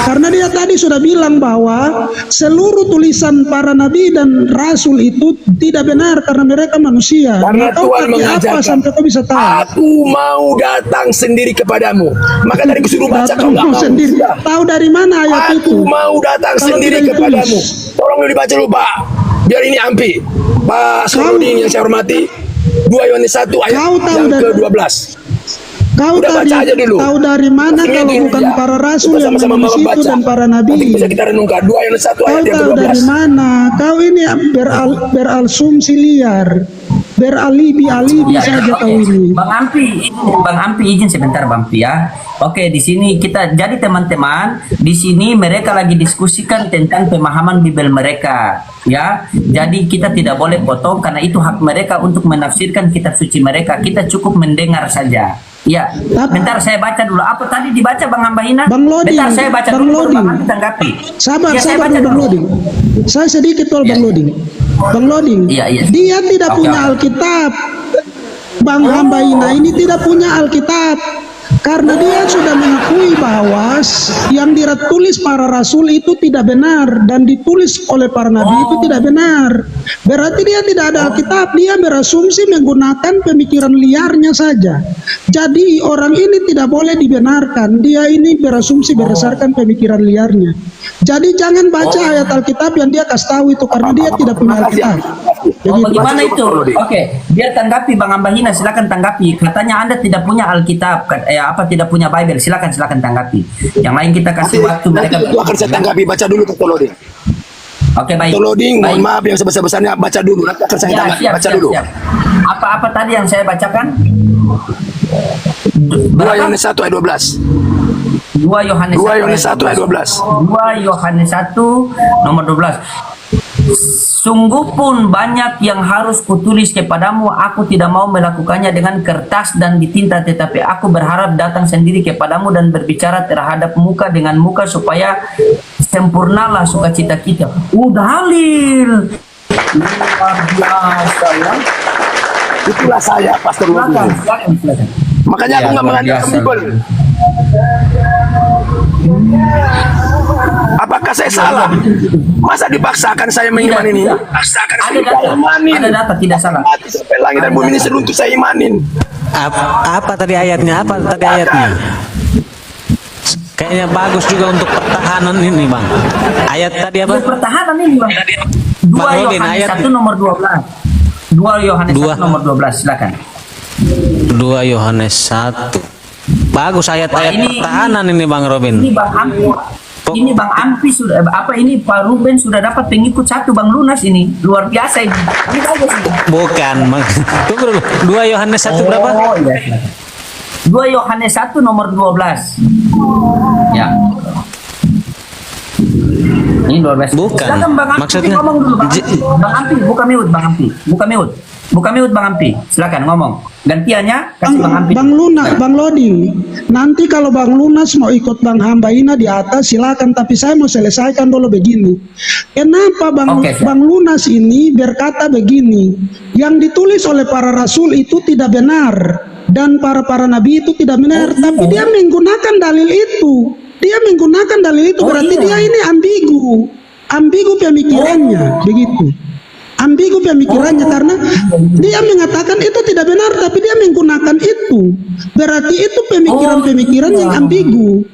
Karena dia tadi sudah bilang bahwa seluruh tulisan para nabi dan rasul itu tidak benar karena mereka manusia. Karena Kau Tuhan pakai apa mengajarkan, sampai kau bisa tahu? aku mau datang sendiri kepadamu. Maka dari kusuruh baca kau nggak mau. sendiri. Tahu dari mana ayat Aku itu? mau datang Kalau sendiri tidak ditulis. kepadamu. Tolong dibaca dulu Pak. Biar ini Ampi. Pak Surudin yang saya hormati. 2 Yohanes 1 ayat Kau tahu yang dari- ke-12. Kau Udah tadi baca aja dulu. tahu dari mana Ini kalau dia. bukan para rasul Kita yang sama-sama menulis itu membaca. dan para Nanti nabi? bisa kita renungkan 2 Yohanes 1 Kau ayat yang tahu dari ke-12. mana? Kau ini berasumsi liar, beralibi-alibi Ya, saja oke. kau ini. Bang Ampi izin sebentar Bang Ampi ya. Oke, di sini kita jadi teman-teman, di sini mereka lagi diskusikan tentang pemahaman Bible mereka, ya. Jadi kita tidak boleh potong karena itu hak mereka untuk menafsirkan kitab suci mereka. Kita cukup mendengar saja. Ya, bentar saya baca dulu. Apa tadi dibaca Bang Ambahina? Bang Loding, Bentar saya baca Bang dulu baru Loding. Bang Ampi tanggapi. Sabar, Ya, saya sabar baca Bang dulu. Loding. Saya sedikit tol Bang Ya. Loding. Bang Loding, Iya. dia tidak Oke, punya oke. Alkitab. Bang Hambaina ini tidak punya Alkitab. Karena dia sudah mengakui bahwa yang ditulis para rasul itu tidak benar dan ditulis oleh para nabi itu tidak benar. Berarti dia tidak ada Alkitab, dia berasumsi menggunakan pemikiran liarnya saja. Jadi orang ini tidak boleh dibenarkan, dia ini berasumsi berdasarkan pemikiran liarnya. Jadi jangan baca ayat Alkitab yang dia kasih tahu itu karena dia tidak punya Alkitab. Oh, Begitu. bagaimana itu? Oke, biar tanggapi Bang Ambahina, silakan tanggapi. Katanya Anda tidak punya Alkitab, tidak punya Bible. Silakan tanggapi. Yang lain kita kasih waktu mereka. Nanti itu akan saya tanggapi. Baca dulu Pak Toloding. Oke, baik. Toloding, Baik. mohon maaf yang sebesar-besarnya, baca dulu. Nanti akan saya Ya, tanggapi. siap, Baca siap, dulu. siap. Apa tadi yang saya bacakan? 2 Yohanes 1 ayat 12. 2 Yohanes 2 Yohanes 1 ayat 12. 2 Yohanes 1 nomor 12. Sungguh pun banyak yang harus kutulis kepadamu, aku tidak mau melakukannya dengan kertas dan ditinta, tetapi aku berharap datang sendiri kepadamu dan berbicara terhadap muka dengan muka supaya sempurnalah sukacita kita. Dalil luar biasa ya. Itulah saya, Pastor Silakan, Loding. silakan. Makanya aku Ya, nggak luar mengandalkan biasa. Bible. Apakah saya salah? Masa dipaksakan saya mengiman ini? Paksakan Ada saya data, imanin. ada data, tidak salah. Mati sampai langit dan bumi ini seruntuh saya imanin. Apa tadi ayatnya? Apa tadi ayatnya? Kayaknya bagus juga untuk pertahanan ini, Bang. Ayat tadi apa? Untuk pertahanan ini Bang. 2 Bang Robin, Yohanes ayat 1 nomor 12. 2 Yohanes 1 Dua. nomor 12, silakan. 2 Yohanes 1. Bagus ayat-ayat Wah, ini- pertahanan ini, Bang Robin. Ini Bang Ampi. ini Bang Ampi sudah apa ini Pak Ruben sudah dapat pengikut 1 Bang Lunas ini. Luar biasa ini. Ini bagus ini. Bukan. Tunggu dulu. 2 Yohanes 1 berapa? Oh, iya. 2 Yohanes 1 nomor 12. Ya. Ini 12. Bukan. Silakan Bang Ampi Maksudnya ngomong dulu Bang Ampi. Bang Ampi buka mute Bang Ampi. Buka mute. Buka mute Bang Ampi. Silakan ngomong. Gantiannya kasih Bang Ampi. Bang Lunas, Bang Loding, nanti kalau Bang Lunas mau ikut Bang Hamba Ina di atas silakan, tapi saya mau selesaikan dulu begini. Kenapa Bang Lunas ini berkata begini, yang ditulis oleh para rasul itu tidak benar dan para nabi itu tidak benar, tapi dia menggunakan dalil itu. Dia menggunakan dalil itu berarti dia ini ambigu pemikirannya, begitu. Ambigu pemikirannya karena dia mengatakan itu tidak benar tapi dia menggunakan itu, berarti itu pemikiran-pemikiran yang ambigu.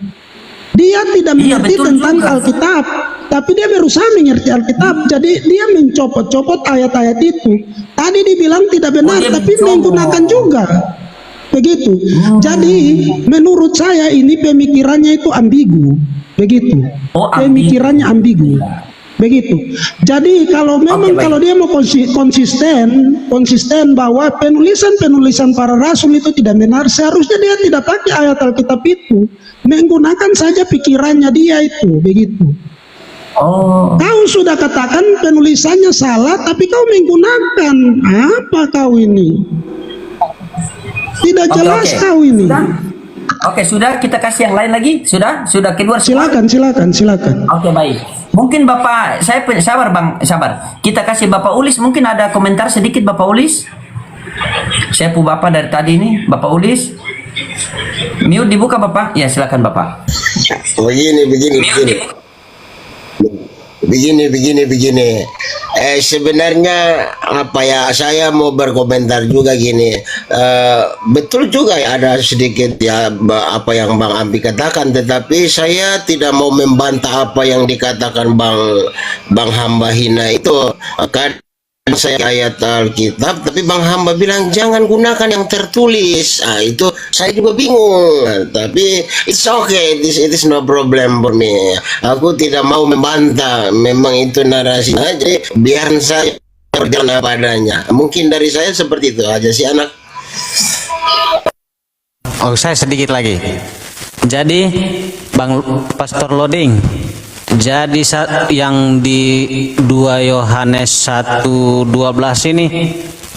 Dia tidak mengerti tentang Alkitab tapi dia berusaha mengerti Alkitab, jadi dia mencopot-copot ayat-ayat itu. Tadi dibilang tidak benar tapi menggunakan juga, begitu. Jadi menurut saya ini pemikirannya itu ambigu, begitu. Pemikirannya ambigu, begitu. Jadi kalau memang kalau dia mau konsisten bahwa penulisan para rasul itu tidak benar, seharusnya dia tidak pakai ayat Alkitab itu, menggunakan saja pikirannya dia itu, begitu. Kau sudah katakan penulisannya salah tapi kau menggunakan apa kau ini? Tidak jelas kau ini. Oke, sudah kita kasih yang lain lagi. Sudah keluar. Silakan. Oke, baik. Mungkin Bapak, sabar Bang, sabar. Kita kasih Bapak Ulis, mungkin ada komentar sedikit Bapak Ulis. Saya pu Bapak dari tadi ini, Bapak Ulis. Mute dibuka Bapak. Ya, silakan Bapak. Begini. Sebenarnya apa ya, saya mau berkomentar juga gini. Betul juga ya, ada sedikit ya apa yang Bang Ampi katakan, tetapi saya tidak mau membantah apa yang dikatakan Bang Hamba Hina itu. Kan saya ayat Alkitab, tapi Bang Hamba bilang jangan gunakan yang tertulis. Itu saya juga bingung. Tapi it's okay, it is no problem for me. Aku tidak mau membantah. Memang itu narasi aja. Biar saya berjalan apa adanya. Mungkin dari saya seperti itu aja sih anak. Saya sedikit lagi. Jadi Bang Pastor Loading, jadi yang di 2 Yohanes 1:12 ini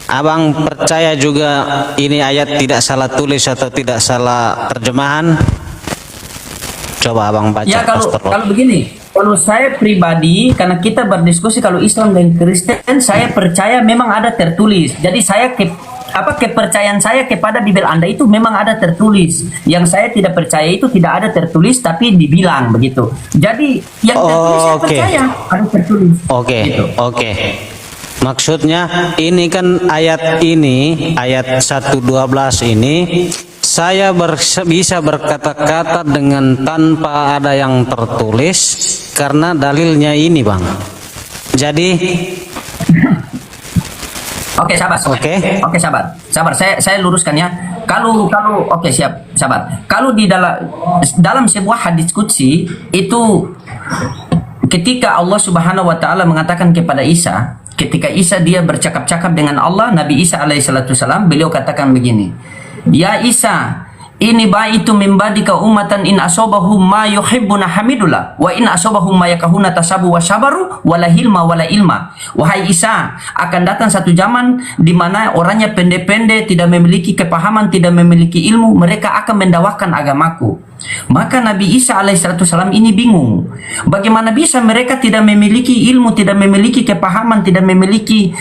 Abang percaya juga ini ayat tidak salah tulis atau tidak salah terjemahan? Coba Abang baca. Ya, kalau begini, kalau saya pribadi, karena kita berdiskusi kalau Islam dan Kristen, saya percaya memang ada tertulis. Jadi saya kepercayaan saya kepada Bible Anda itu memang ada tertulis. Yang saya tidak percaya itu tidak ada tertulis tapi dibilang begitu. Jadi yang tertulis saya percaya ada tertulis. Oke. Maksudnya ini kan ayat 1:12 ini saya bisa berkata-kata dengan tanpa ada yang tertulis karena dalilnya ini Bang. Jadi Oke, sabar. Oke, sabar. Saya luruskan ya. Kalau siap, sabar. Kalau di dalam sebuah hadis qudsi itu ketika Allah Subhanahu wa taala mengatakan kepada Isa, ketika Isa dia bercakap-cakap dengan Allah, Nabi Isa alaihissalam, beliau katakan begini, "Ya Isa, ini baitu min badika ummatan in asobahum ma yuhibbuna hamidullah wa in asobahum ma yakahuna tasabu wa sabaru wala hilma wala ilma." Wahai Isa, akan datang satu zaman di mana orangnya pendek-pendek, tidak memiliki kepahaman, tidak memiliki ilmu, mereka akan mendakwakan agamaku. Maka Nabi Isa alaihissalam ini bingung, bagaimana bisa mereka tidak memiliki ilmu, tidak memiliki kepahaman, tidak memiliki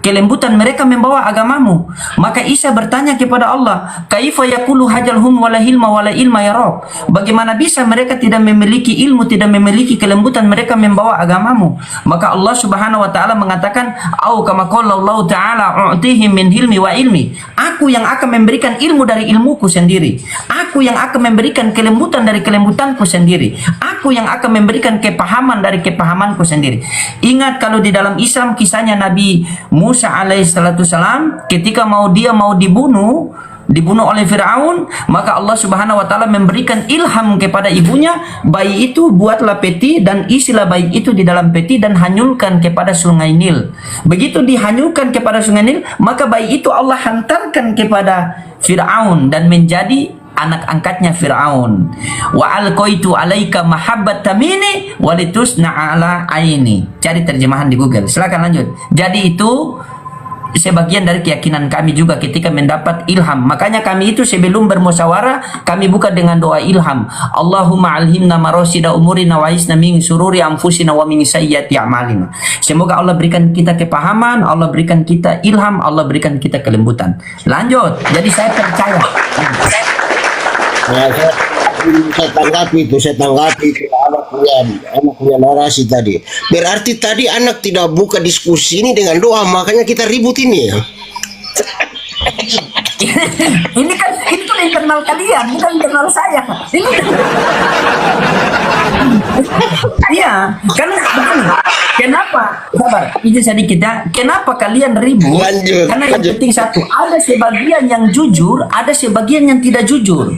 kelembutan, mereka membawa agamamu. Maka Isa bertanya kepada Allah, kaifa yaqulu hajalhum wala hilma wala ilma ya Rabb, bagaimana bisa mereka tidak memiliki ilmu, tidak memiliki kelembutan, mereka membawa agamamu. Maka Allah Subhanahu wa taala mengatakan, au kama qala Allah taala u'tihim min hilmi wa ilmi, aku yang akan memberikan ilmu dari ilmuku sendiri, aku yang akan memberikan kelembutan dari kelembutanku sendiri, aku yang akan memberikan kepahaman dari kepahamanku sendiri. Ingat kalau di dalam Islam kisahnya Nabi Musa alaihissalam ketika dia mau dibunuh, dibunuh oleh Firaun, maka Allah Subhanahu wa taala memberikan ilham kepada ibunya, bayi itu buatlah peti dan isilah bayi itu di dalam peti dan hanyutkan kepada sungai Nil. Begitu dihanyutkan kepada sungai Nil, maka bayi itu Allah hantarkan kepada Firaun dan menjadi anak angkatnya Firaun. Wa alqaitu alaika mahabbatan minni walitusna ala aini. Cari terjemahan di Google. Silakan lanjut. Jadi itu sebagian dari keyakinan kami juga ketika mendapat ilham. Makanya kami itu sebelum bermusyawarah, kami buka dengan doa ilham. Allahumma alhimna marasida umurina wa isna min sururi anfusina wa min sayyiati a'malina. Semoga Allah berikan kita kepahaman, Allah berikan kita ilham, Allah berikan kita kelembutan. Lanjut. Jadi saya percaya. Nah, saya tanggapi itu anak punya narasi tadi. Berarti tadi anak tidak buka diskusi ini dengan doa, makanya kita ribut ini ya. Ini kan itu internal kalian, bukan internal saya. Ini iya, karena begini. Kenapa? Sabar, izin sedikit ya. Kenapa kalian ribut? Lanjut, Karena yang penting satu, ada sebagian yang jujur, ada sebagian yang tidak jujur.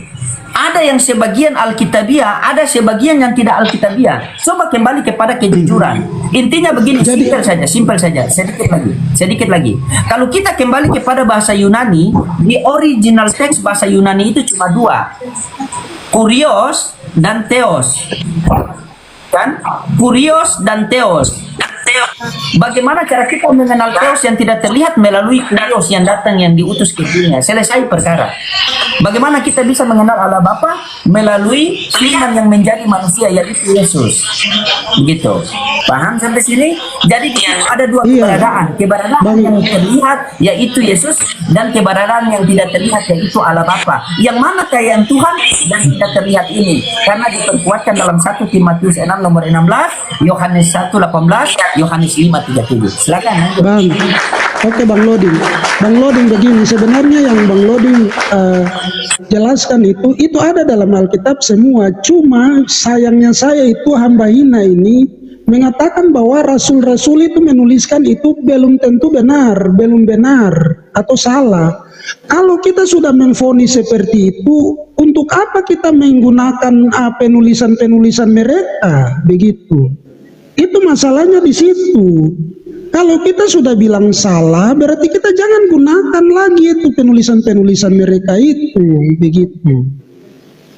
Ada yang sebagian Alkitabiah, ada sebagian yang tidak Alkitabiah. Coba kembali kepada kejujuran. Intinya begini, simpel saja, sedikit lagi. Kalau kita kembali kepada bahasa Yunani, di original teks bahasa Yunani itu cuma dua, kurios dan theos, kan? Kurios dan theos. Bagaimana cara kita mengenal theos yang tidak terlihat? Melalui kurios yang datang, yang diutus ke dunia. Selesai perkara. Bagaimana kita bisa mengenal Allah Bapa? Melalui firman yang menjadi manusia, yaitu Yesus. Begitu. Paham sampai sini? Jadi di situ ada dua keberadaan yang terlihat, yaitu Yesus, dan keberadaan yang tidak terlihat, yaitu Allah Bapa. Yang mana kekayaan Tuhan yang tidak terlihat ini? Karena diperkuatkan dalam 1 Timotius 6 nomor 16, Yohanes 1:18, Yohanes 5:37. Silakan. Bang, oke Bang Loding begini, sebenarnya yang Bang Loding jelaskan itu ada dalam Alkitab semua. Cuma sayangnya saya itu hamba hina ini mengatakan bahwa rasul-rasul itu menuliskan itu belum tentu benar atau salah. Kalau kita sudah memvonis seperti itu, untuk apa kita menggunakan penulisan-penulisan mereka begitu? Itu masalahnya di situ. Kalau kita sudah bilang salah, berarti kita jangan gunakan lagi itu penulisan-penulisan mereka itu, begitu.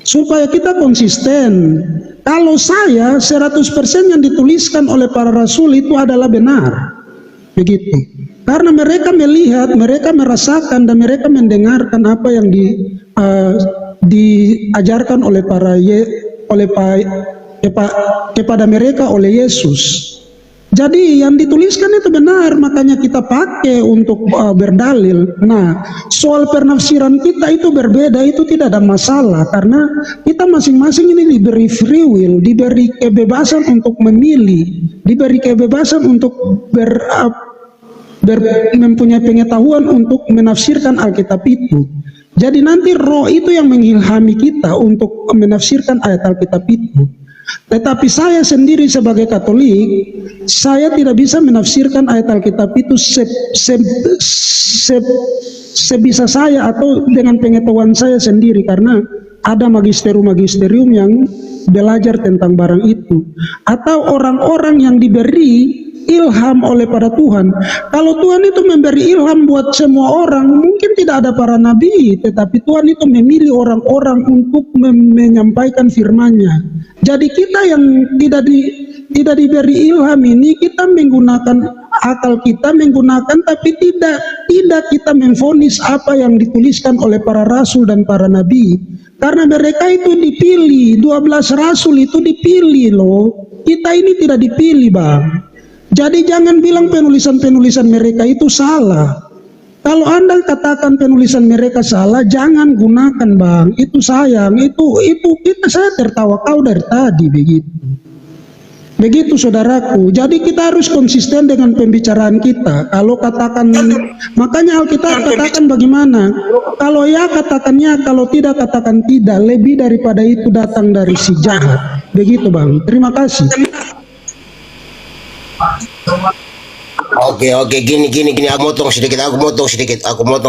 Supaya kita konsisten. Kalau saya 100% yang dituliskan oleh para rasul itu adalah benar, begitu. Karena mereka melihat, mereka merasakan, dan mereka mendengarkan apa yang diajarkan oleh kepada mereka oleh Yesus. Jadi yang dituliskan itu benar, makanya kita pakai untuk berdalil. Nah, soal penafsiran kita itu berbeda, itu tidak ada masalah, karena kita masing-masing ini diberi free will, diberi kebebasan untuk memilih, diberi kebebasan untuk mempunyai pengetahuan untuk menafsirkan Alkitab itu. Jadi nanti roh itu yang mengilhami kita untuk menafsirkan ayat Alkitab itu. Tetapi saya sendiri sebagai Katolik, saya tidak bisa menafsirkan ayat Alkitab itu sebisa saya atau dengan pengetahuan saya sendiri, karena ada magisterium-magisterium yang belajar tentang barang itu, atau orang-orang yang diberi ilham oleh para Tuhan. Kalau Tuhan itu memberi ilham buat semua orang, mungkin tidak ada para nabi, tetapi Tuhan itu memilih orang-orang untuk menyampaikan firman-Nya. Jadi kita yang tidak diberi ilham ini, kita menggunakan akal kita, tapi tidak kita memvonis apa yang dituliskan oleh para rasul dan para nabi. Karena mereka itu dipilih, 12 rasul itu dipilih loh. Kita ini tidak dipilih, Bang. Jadi jangan bilang penulisan-penulisan mereka itu salah. Kalau Anda katakan penulisan mereka salah, jangan gunakan, Bang. Itu sayang. Itu saya tertawa kau dari tadi begitu. Begitu saudaraku. Jadi kita harus konsisten dengan pembicaraan kita. Kalau katakan, makanya Alkitab katakan bagaimana? Kalau ya katakan ya, kalau tidak katakan tidak. Lebih daripada itu datang dari si jahat. Begitu, Bang. Terima kasih. Oke, gini, aku motong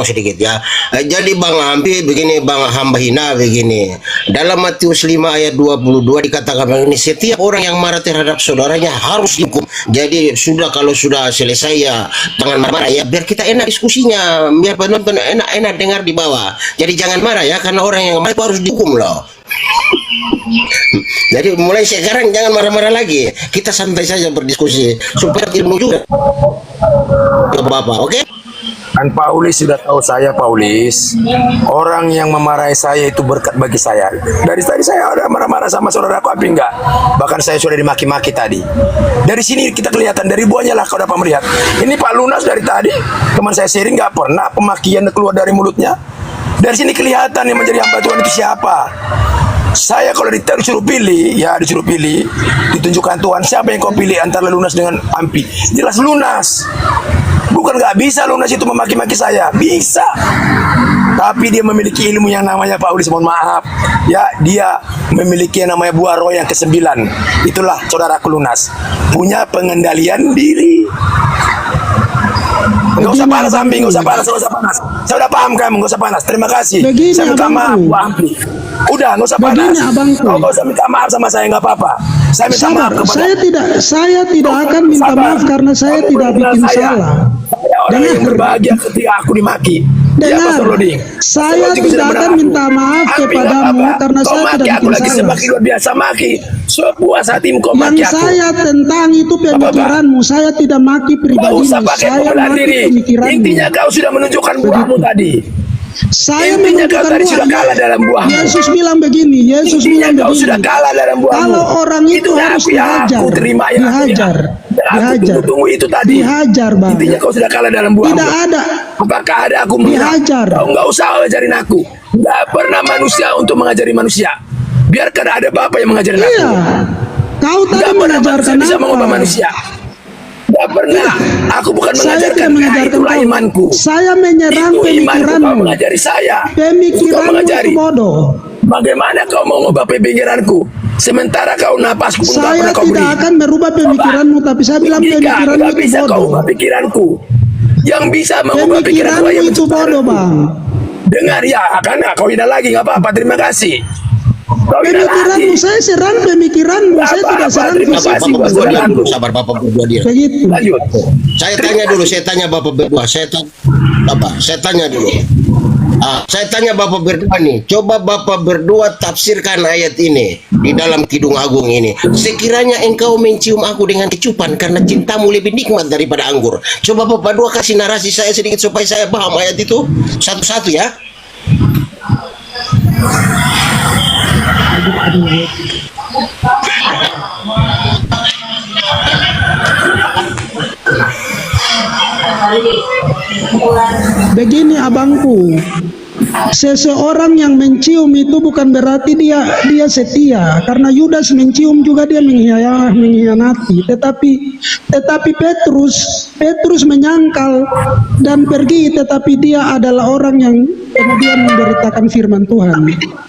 sedikit ya. Jadi Bang Ampi begini, Bang Hamba Hina begini. Dalam Matius 5 ayat 22 dikatakan begini, setiap orang yang marah terhadap saudaranya harus dihukum. Jadi kalau sudah selesai ya jangan marah ya, biar kita enak diskusinya, biar penonton enak dengar di bawah. Jadi jangan marah ya, karena orang yang marah itu harus dihukum loh. Jadi mulai sekarang jangan marah-marah lagi. Kita santai saja berdiskusi supaya ilmu juga. Bapak, oke? Kan Paulis sudah tahu saya, Paulis. Orang yang memarahi saya itu berkat bagi saya. Dari tadi saya ada marah-marah sama saudaraku Ampi enggak? Bahkan saya sudah dimaki-maki tadi. Dari sini kita kelihatan, dari buahnya lah kau dapat melihat. Ini Pak Lunas dari tadi, teman saya sharing nggak pernah pemakian keluar dari mulutnya. Dari sini kelihatan yang menjadi hamba Tuhan itu siapa. Saya kalau disuruh pilih, ditunjukkan Tuhan siapa yang kau pilih antara Lunas dengan Ampi. Jelas Lunas. Bukan nggak bisa Lunas itu memaki-maki saya, bisa. Tapi dia memiliki ilmu yang namanya Paulis, mohon maaf. Ya, dia memiliki yang namanya buah roh yang ke-9. Itulah saudaraku Lunas. Punya pengendalian diri. Nggak usah panas Ampi, nggak usah panas. Saya udah paham kamu, nggak usah panas. Terima kasih. Begini, saya minta maaf, abangku. Bu Ampi. Udah, nggak usah panas. Begini, abangku. Kau nggak usah minta maaf sama saya, nggak apa-apa. Saya minta maaf kepada. Saya tidak akan minta maaf karena saya Kamu tidak mengenal bikin saya. salah. Saya orang yang berbahagia ketika aku dimaki. Ya, Dengar, Pastor Loding. saya Kalau tidak akan minta maaf Ampi, kepadamu nggak apa-apa. karena Kau saya maki tidak aku bikin lagi salah. semakin luar biasa maki. Sepuas hatimu kau maki Yang aku. saya tentang itu pemikiranmu, saya tidak maki Gak pribadimu, usah pakai saya pembelaan maki diri. pemikiranmu. Intinya kau sudah menunjukkan buahmu tadi. Saya Intinya kau menunjukkan tadi sudah buah. kalah dalam buahmu. Yesus bilang begini, Yesus Intinya bilang kau begini. sudah kalah dalam buahmu. Kalau orang itu Itulah harus aku yang dihajar, aku terima ya. dihajar, Aku dihajar, tunggu itu tadi. dihajar, Bang. Intinya kau sudah kalah dalam buahmu. Tidak ada. Apakah ada aku menghina? Dihajar. Kau nggak usah ngajarin aku. Nggak pernah manusia untuk mengajari manusia. Biarkan ada Bapa yang mengajarin aku. Iya. Kau tadi Nggak pernah mengajarkan manusia bisa mengubah apa? manusia. Nggak pernah. Aku bukan Saya mengajarkan. tidak mengajarkan Itulah kau. imanku. Saya menyerang Itu imanku. Kau pemikiranmu. mengajari saya. Kau Pemikiranmu mengajari. itu bodoh. Bagaimana kau mau mengubah pemikiranku? Sementara kau napasku pun tak Saya pernah kau beri. tidak akan merubah pemikiranmu, tapi saya bilang pemikiranmu Nggak itu bisa kau bodoh. ubah pikiranku. Yang bisa mengubah pikiranku Pemikiranmu hanya itu bodoh, Bang. Dengar ya, kan kau hina lagi nggak apa-apa. Terima kasih. Kau hina lagi. Pemikiranmu, saya serang pemikiranmu, saya Apa-apa, tidak serang terima fisik. kasih. Bapak berdua dulu, sabar Bapak berdua dia. Begitu. Lanjut. Saya tanya Bapak berdua, saya tanya dulu. Saya tanya Bapak berdua nih, coba Bapak berdua tafsirkan ayat ini di dalam Kidung Agung ini. Sekiranya engkau mencium aku dengan kecupan karena cintamu lebih nikmat daripada anggur. Coba Bapak berdua kasih narasi saya sedikit supaya saya paham ayat itu satu-satu ya. Begini abangku, seseorang yang mencium itu bukan berarti dia setia, karena Yudas mencium juga dia mengkhianati. Tetapi Petrus menyangkal dan pergi, tetapi dia adalah orang yang kemudian memberitakan firman Tuhan.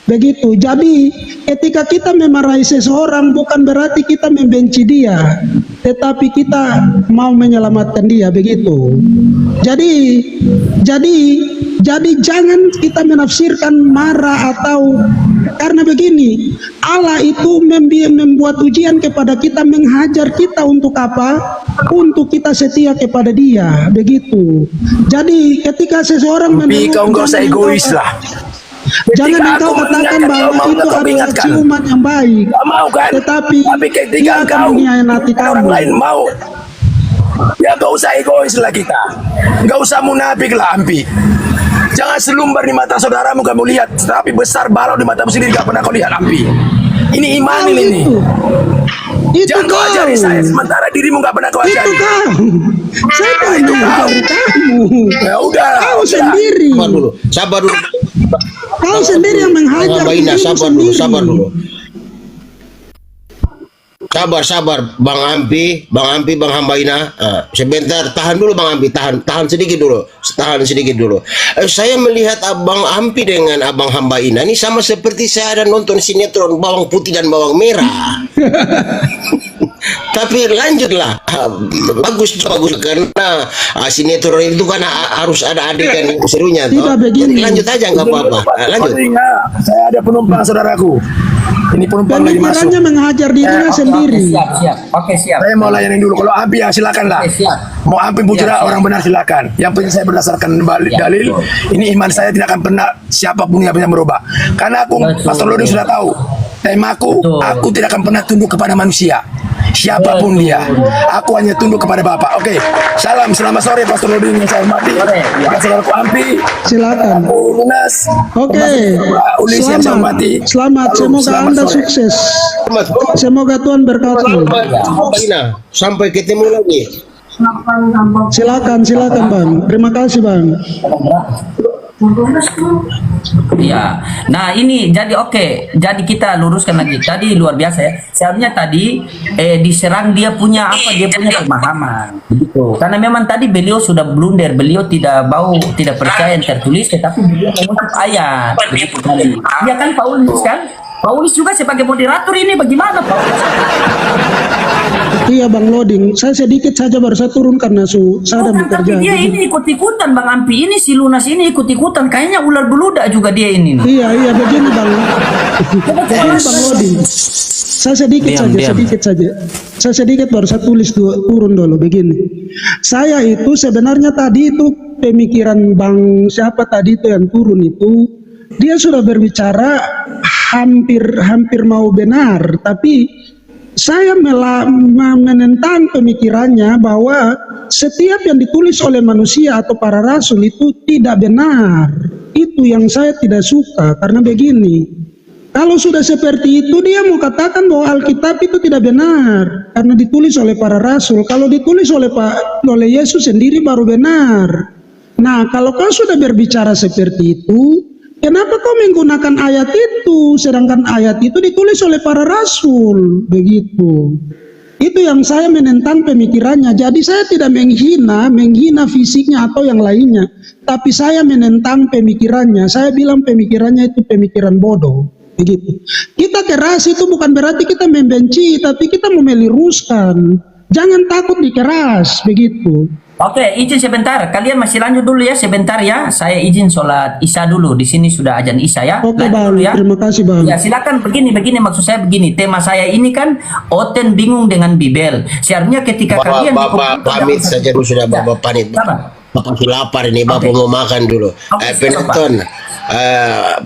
Begitu. Jadi ketika kita memarahi seseorang bukan berarti kita membenci dia, tetapi kita mau menyelamatkan dia. Begitu. Jadi jangan kita menafsirkan marah atau, karena begini, Allah itu membuat ujian kepada kita, menghajar kita untuk apa? Untuk kita setia kepada Dia. Begitu. Jadi ketika seseorang Tapi kau nggak usah egois lah. Jangan Ketika engkau aku katakan mengingatkan, bahwa kau mau itu kau adalah ingatkan. ciuman yang baik. Gak mau kan? Tetapi Tapi ketika dia akan kau mengkhianati orang kamu. lain mau, ya gak usah egois lah kita. Gak usah munafik lah Ampi. Jangan selumbar di mata saudaramu kamu lihat, tapi besar balau di matamu sendiri gak pernah kau lihat Ampi. Ini iman Kau ini. itu Jangan kau kau. ajari saya, sementara dirimu gak pernah kau Itu ajari. kau. Saya tidak Itu kau. mengajari kamu. Ya udah. Kau udah. sendiri. Sabar dulu. Kau sendiri yang menghajar Bang Ina, dirimu sabar sendiri. dulu. Sabar, Bang Ampi, Bang Hambaina. Sebentar, tahan dulu Bang Ampi, tahan sedikit dulu. Saya melihat Abang Ampi dengan Abang Hambaina ini sama seperti saya ada nonton sinetron bawang putih dan bawang merah. Tapi lanjutlah. Bagus karena sinetron itu kan harus ada adegan serunya toh. Tidak begini. Jadi lanjut aja nggak apa-apa. Lanjut. Saya ada penumpang saudaraku. Ini penumpang lagi masuk. Pemikirannya menghajar dirinya sendiri. Siap, siap. Oke, siap. Saya mau layanin dulu. Kalau Ampi ya silakan lah. Oke, siap. Mau Ampi putra Siap, siap. orang benar silakan. Yang penting saya berdasarkan dalil. Ini iman saya tidak akan pernah siapapun yang bisa merubah. Karena aku Betul. Pastor Lodi sudah tahu. Temaku, Betul. aku tidak akan pernah tunduk kepada manusia. Siapapun dia, aku hanya tunduk kepada Bapak. Oke, salam, selamat sore Pastor Lodi yang saya hormati. Sore. Ya, saudaraku Ampi, Silakan. Lunas. Oke, Ulis yang saya hormati. selamat. Salam, Semoga selamat Anda sore. sukses. Semoga Tuhan berkati. Sampai ketemu lagi. Silakan Bang. Terima kasih Bang. Iya. Nah ini jadi oke. Jadi kita luruskan lagi. Tadi luar biasa ya. Seharusnya tadi diserang dia punya apa? Dia punya pemahaman. Begitu. Karena memang tadi beliau sudah blunder. Beliau tidak percaya yang tertulis, tetapi beliau mengutip ayat. Begitu tadi. Dia kan Paulus kan? Paulus juga sebagai moderator ini bagaimana Paulus? Iya Bang Loding. Saya sedikit saja baru saya turun karena saya ada Bukan, bekerja. tapi dia ini ikut-ikutan Bang Ampi. Ini si Lunas ini ikut-ikutan. Kayaknya ular beludak juga dia ini. Iya begini Bang. Begini Bang Loding. Saya sedikit saja. Saya sedikit baru saya tulis turun dulu begini. Saya itu sebenarnya tadi itu pemikiran Bang siapa tadi itu yang turun itu, dia sudah berbicara hampir mau benar, tapi saya menentang pemikirannya bahwa setiap yang ditulis oleh manusia atau para rasul itu tidak benar. Itu yang saya tidak suka, karena begini, kalau sudah seperti itu dia mau katakan bahwa Alkitab itu tidak benar karena ditulis oleh para rasul. Kalau ditulis oleh Yesus sendiri baru benar. Nah, kalau kau sudah berbicara seperti itu, kenapa kau menggunakan ayat itu, sedangkan ayat itu ditulis oleh para rasul? Begitu. Itu yang saya menentang pemikirannya. Jadi saya tidak menghina fisiknya atau yang lainnya, tapi saya menentang pemikirannya. Saya bilang pemikirannya itu pemikiran bodoh. Begitu. Kita keras itu bukan berarti kita membenci, tapi kita mau meluruskan. Jangan takut dikeras, begitu. Oke, izin sebentar. Kalian masih lanjut dulu ya, sebentar ya. Saya izin sholat Isya dulu. Di sini sudah azan Isya ya. Oke Lanjut Bang, dulu ya. terima kasih Bang. Ya silakan begini maksud saya begini. Tema saya ini kan Oten bingung dengan Bibel. Seharusnya ketika kalian Bapak pamit saja dulu sudah Bapak pamit. Bapak lapar ini, Bapak mau makan dulu.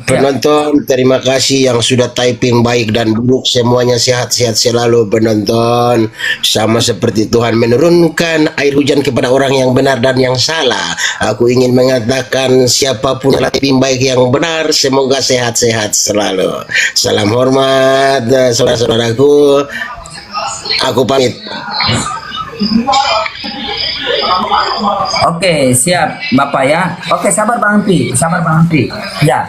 Penonton, terima kasih yang sudah typing baik dan buruk, semuanya sehat-sehat selalu penonton. Sama seperti Tuhan menurunkan air hujan kepada orang yang benar dan yang salah. Aku ingin mengatakan siapapun yang typing baik yang benar, semoga sehat-sehat selalu. Salam hormat saudara-saudaraku. Aku pamit. Oke, siap Bapak ya. Oke, sabar Bang Ampi. Ya.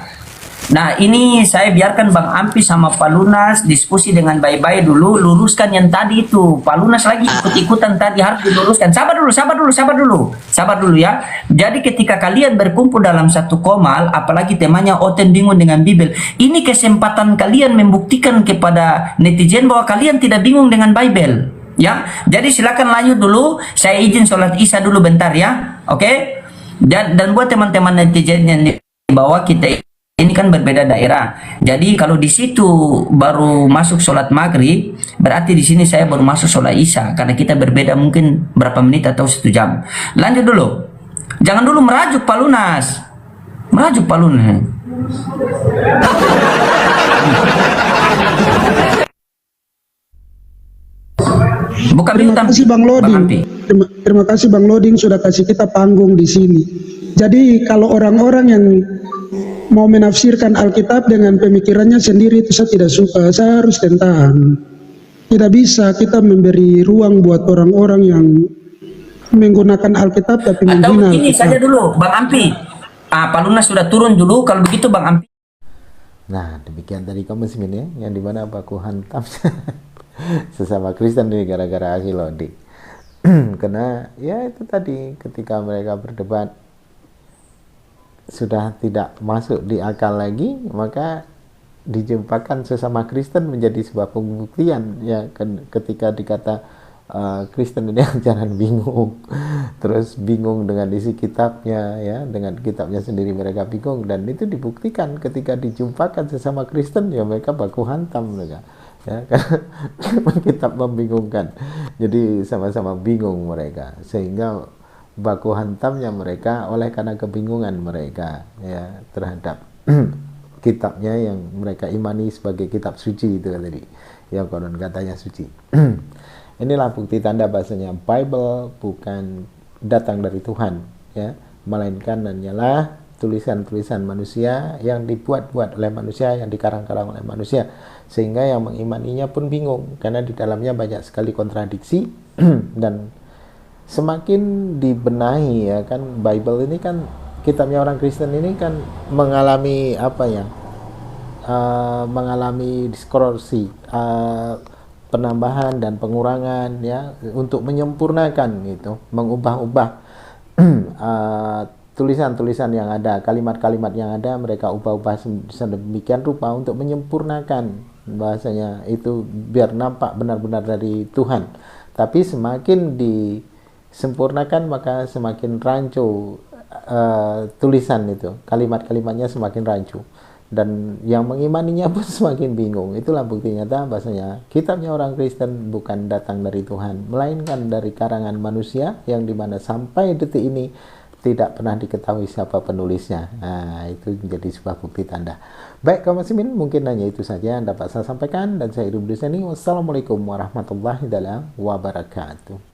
Nah, ini saya biarkan Bang Ampi sama Pak Lunas diskusi dengan baik-baik dulu, luruskan yang tadi itu. Pak Lunas lagi ikut-ikutan tadi, harus diluruskan. Sabar dulu ya. Jadi ketika kalian berkumpul dalam satu komal, apalagi temanya Oten bingung dengan Bibel, ini kesempatan kalian membuktikan kepada netizen bahwa kalian tidak bingung dengan Bible. Ya, jadi silakan lanjut dulu. Saya izin sholat Isya dulu bentar ya, oke? Dan buat teman-teman netizen yang di bawah, kita ini kan berbeda daerah. Jadi kalau di situ baru masuk sholat maghrib, berarti di sini saya baru masuk sholat Isya, karena kita berbeda mungkin berapa menit atau 1 jam. Lanjut dulu. Jangan dulu merajuk Pak Lunas. Bukan Terima kasih Bang Loding. Terima kasih Bang Loding sudah kasih kita panggung di sini. Jadi kalau orang-orang yang mau menafsirkan Alkitab dengan pemikirannya sendiri itu saya tidak suka. Saya harus tentang. Tidak bisa kita memberi ruang buat orang-orang yang menggunakan Alkitab tapi atau menghina begini Alkitab. saja dulu Bang Ampi. Pak Lunas sudah turun dulu. Kalau begitu Bang Ampi. Nah, demikian tadi komitmen ya, yang dimana aku hantam sesama Kristen ini gara-gara hasil Lodi. Karena ya itu tadi, ketika mereka berdebat sudah tidak masuk di akal lagi, maka dijumpakan sesama Kristen menjadi sebuah pembuktian ya ketika dikata Kristen ini jangan bingung, terus bingung dengan isi kitabnya ya, dengan kitabnya sendiri mereka bingung, dan itu dibuktikan ketika dijumpakan sesama Kristen ya mereka baku hantam mereka ya, karena kitab membingungkan, jadi sama-sama bingung mereka, sehingga baku hantamnya mereka oleh karena kebingungan mereka ya terhadap kitabnya yang mereka imani sebagai kitab suci itu tadi yang konon katanya suci. Inilah bukti tanda bahasanya Bible bukan datang dari Tuhan ya, melainkan hanyalah tulisan-tulisan manusia yang dibuat-buat oleh manusia, yang dikarang-karang oleh manusia, sehingga yang mengimaninya pun bingung karena di dalamnya banyak sekali kontradiksi. Dan semakin dibenahi ya kan, Bible ini kan kitabnya orang Kristen ini kan mengalami apa ya, mengalami distorsi, penambahan dan pengurangan ya, untuk menyempurnakan gitu, mengubah-ubah tulisan-tulisan yang ada, kalimat-kalimat yang ada mereka ubah-ubah sedemikian rupa untuk menyempurnakan bahasanya itu biar nampak benar-benar dari Tuhan. Tapi semakin disempurnakan maka semakin rancu tulisan itu, kalimat-kalimatnya semakin rancu, dan yang mengimaninya pun semakin bingung. Itulah bukti nyata bahasanya kitabnya orang Kristen bukan datang dari Tuhan, melainkan dari karangan manusia yang dimana sampai detik ini tidak pernah diketahui siapa penulisnya. Nah, itu menjadi sebuah bukti tanda. Baik kaum muslimin, mungkin hanya itu saja yang dapat saya sampaikan, dan saya Ibnu Dusani. Wassalamualaikum warahmatullahi wabarakatuh.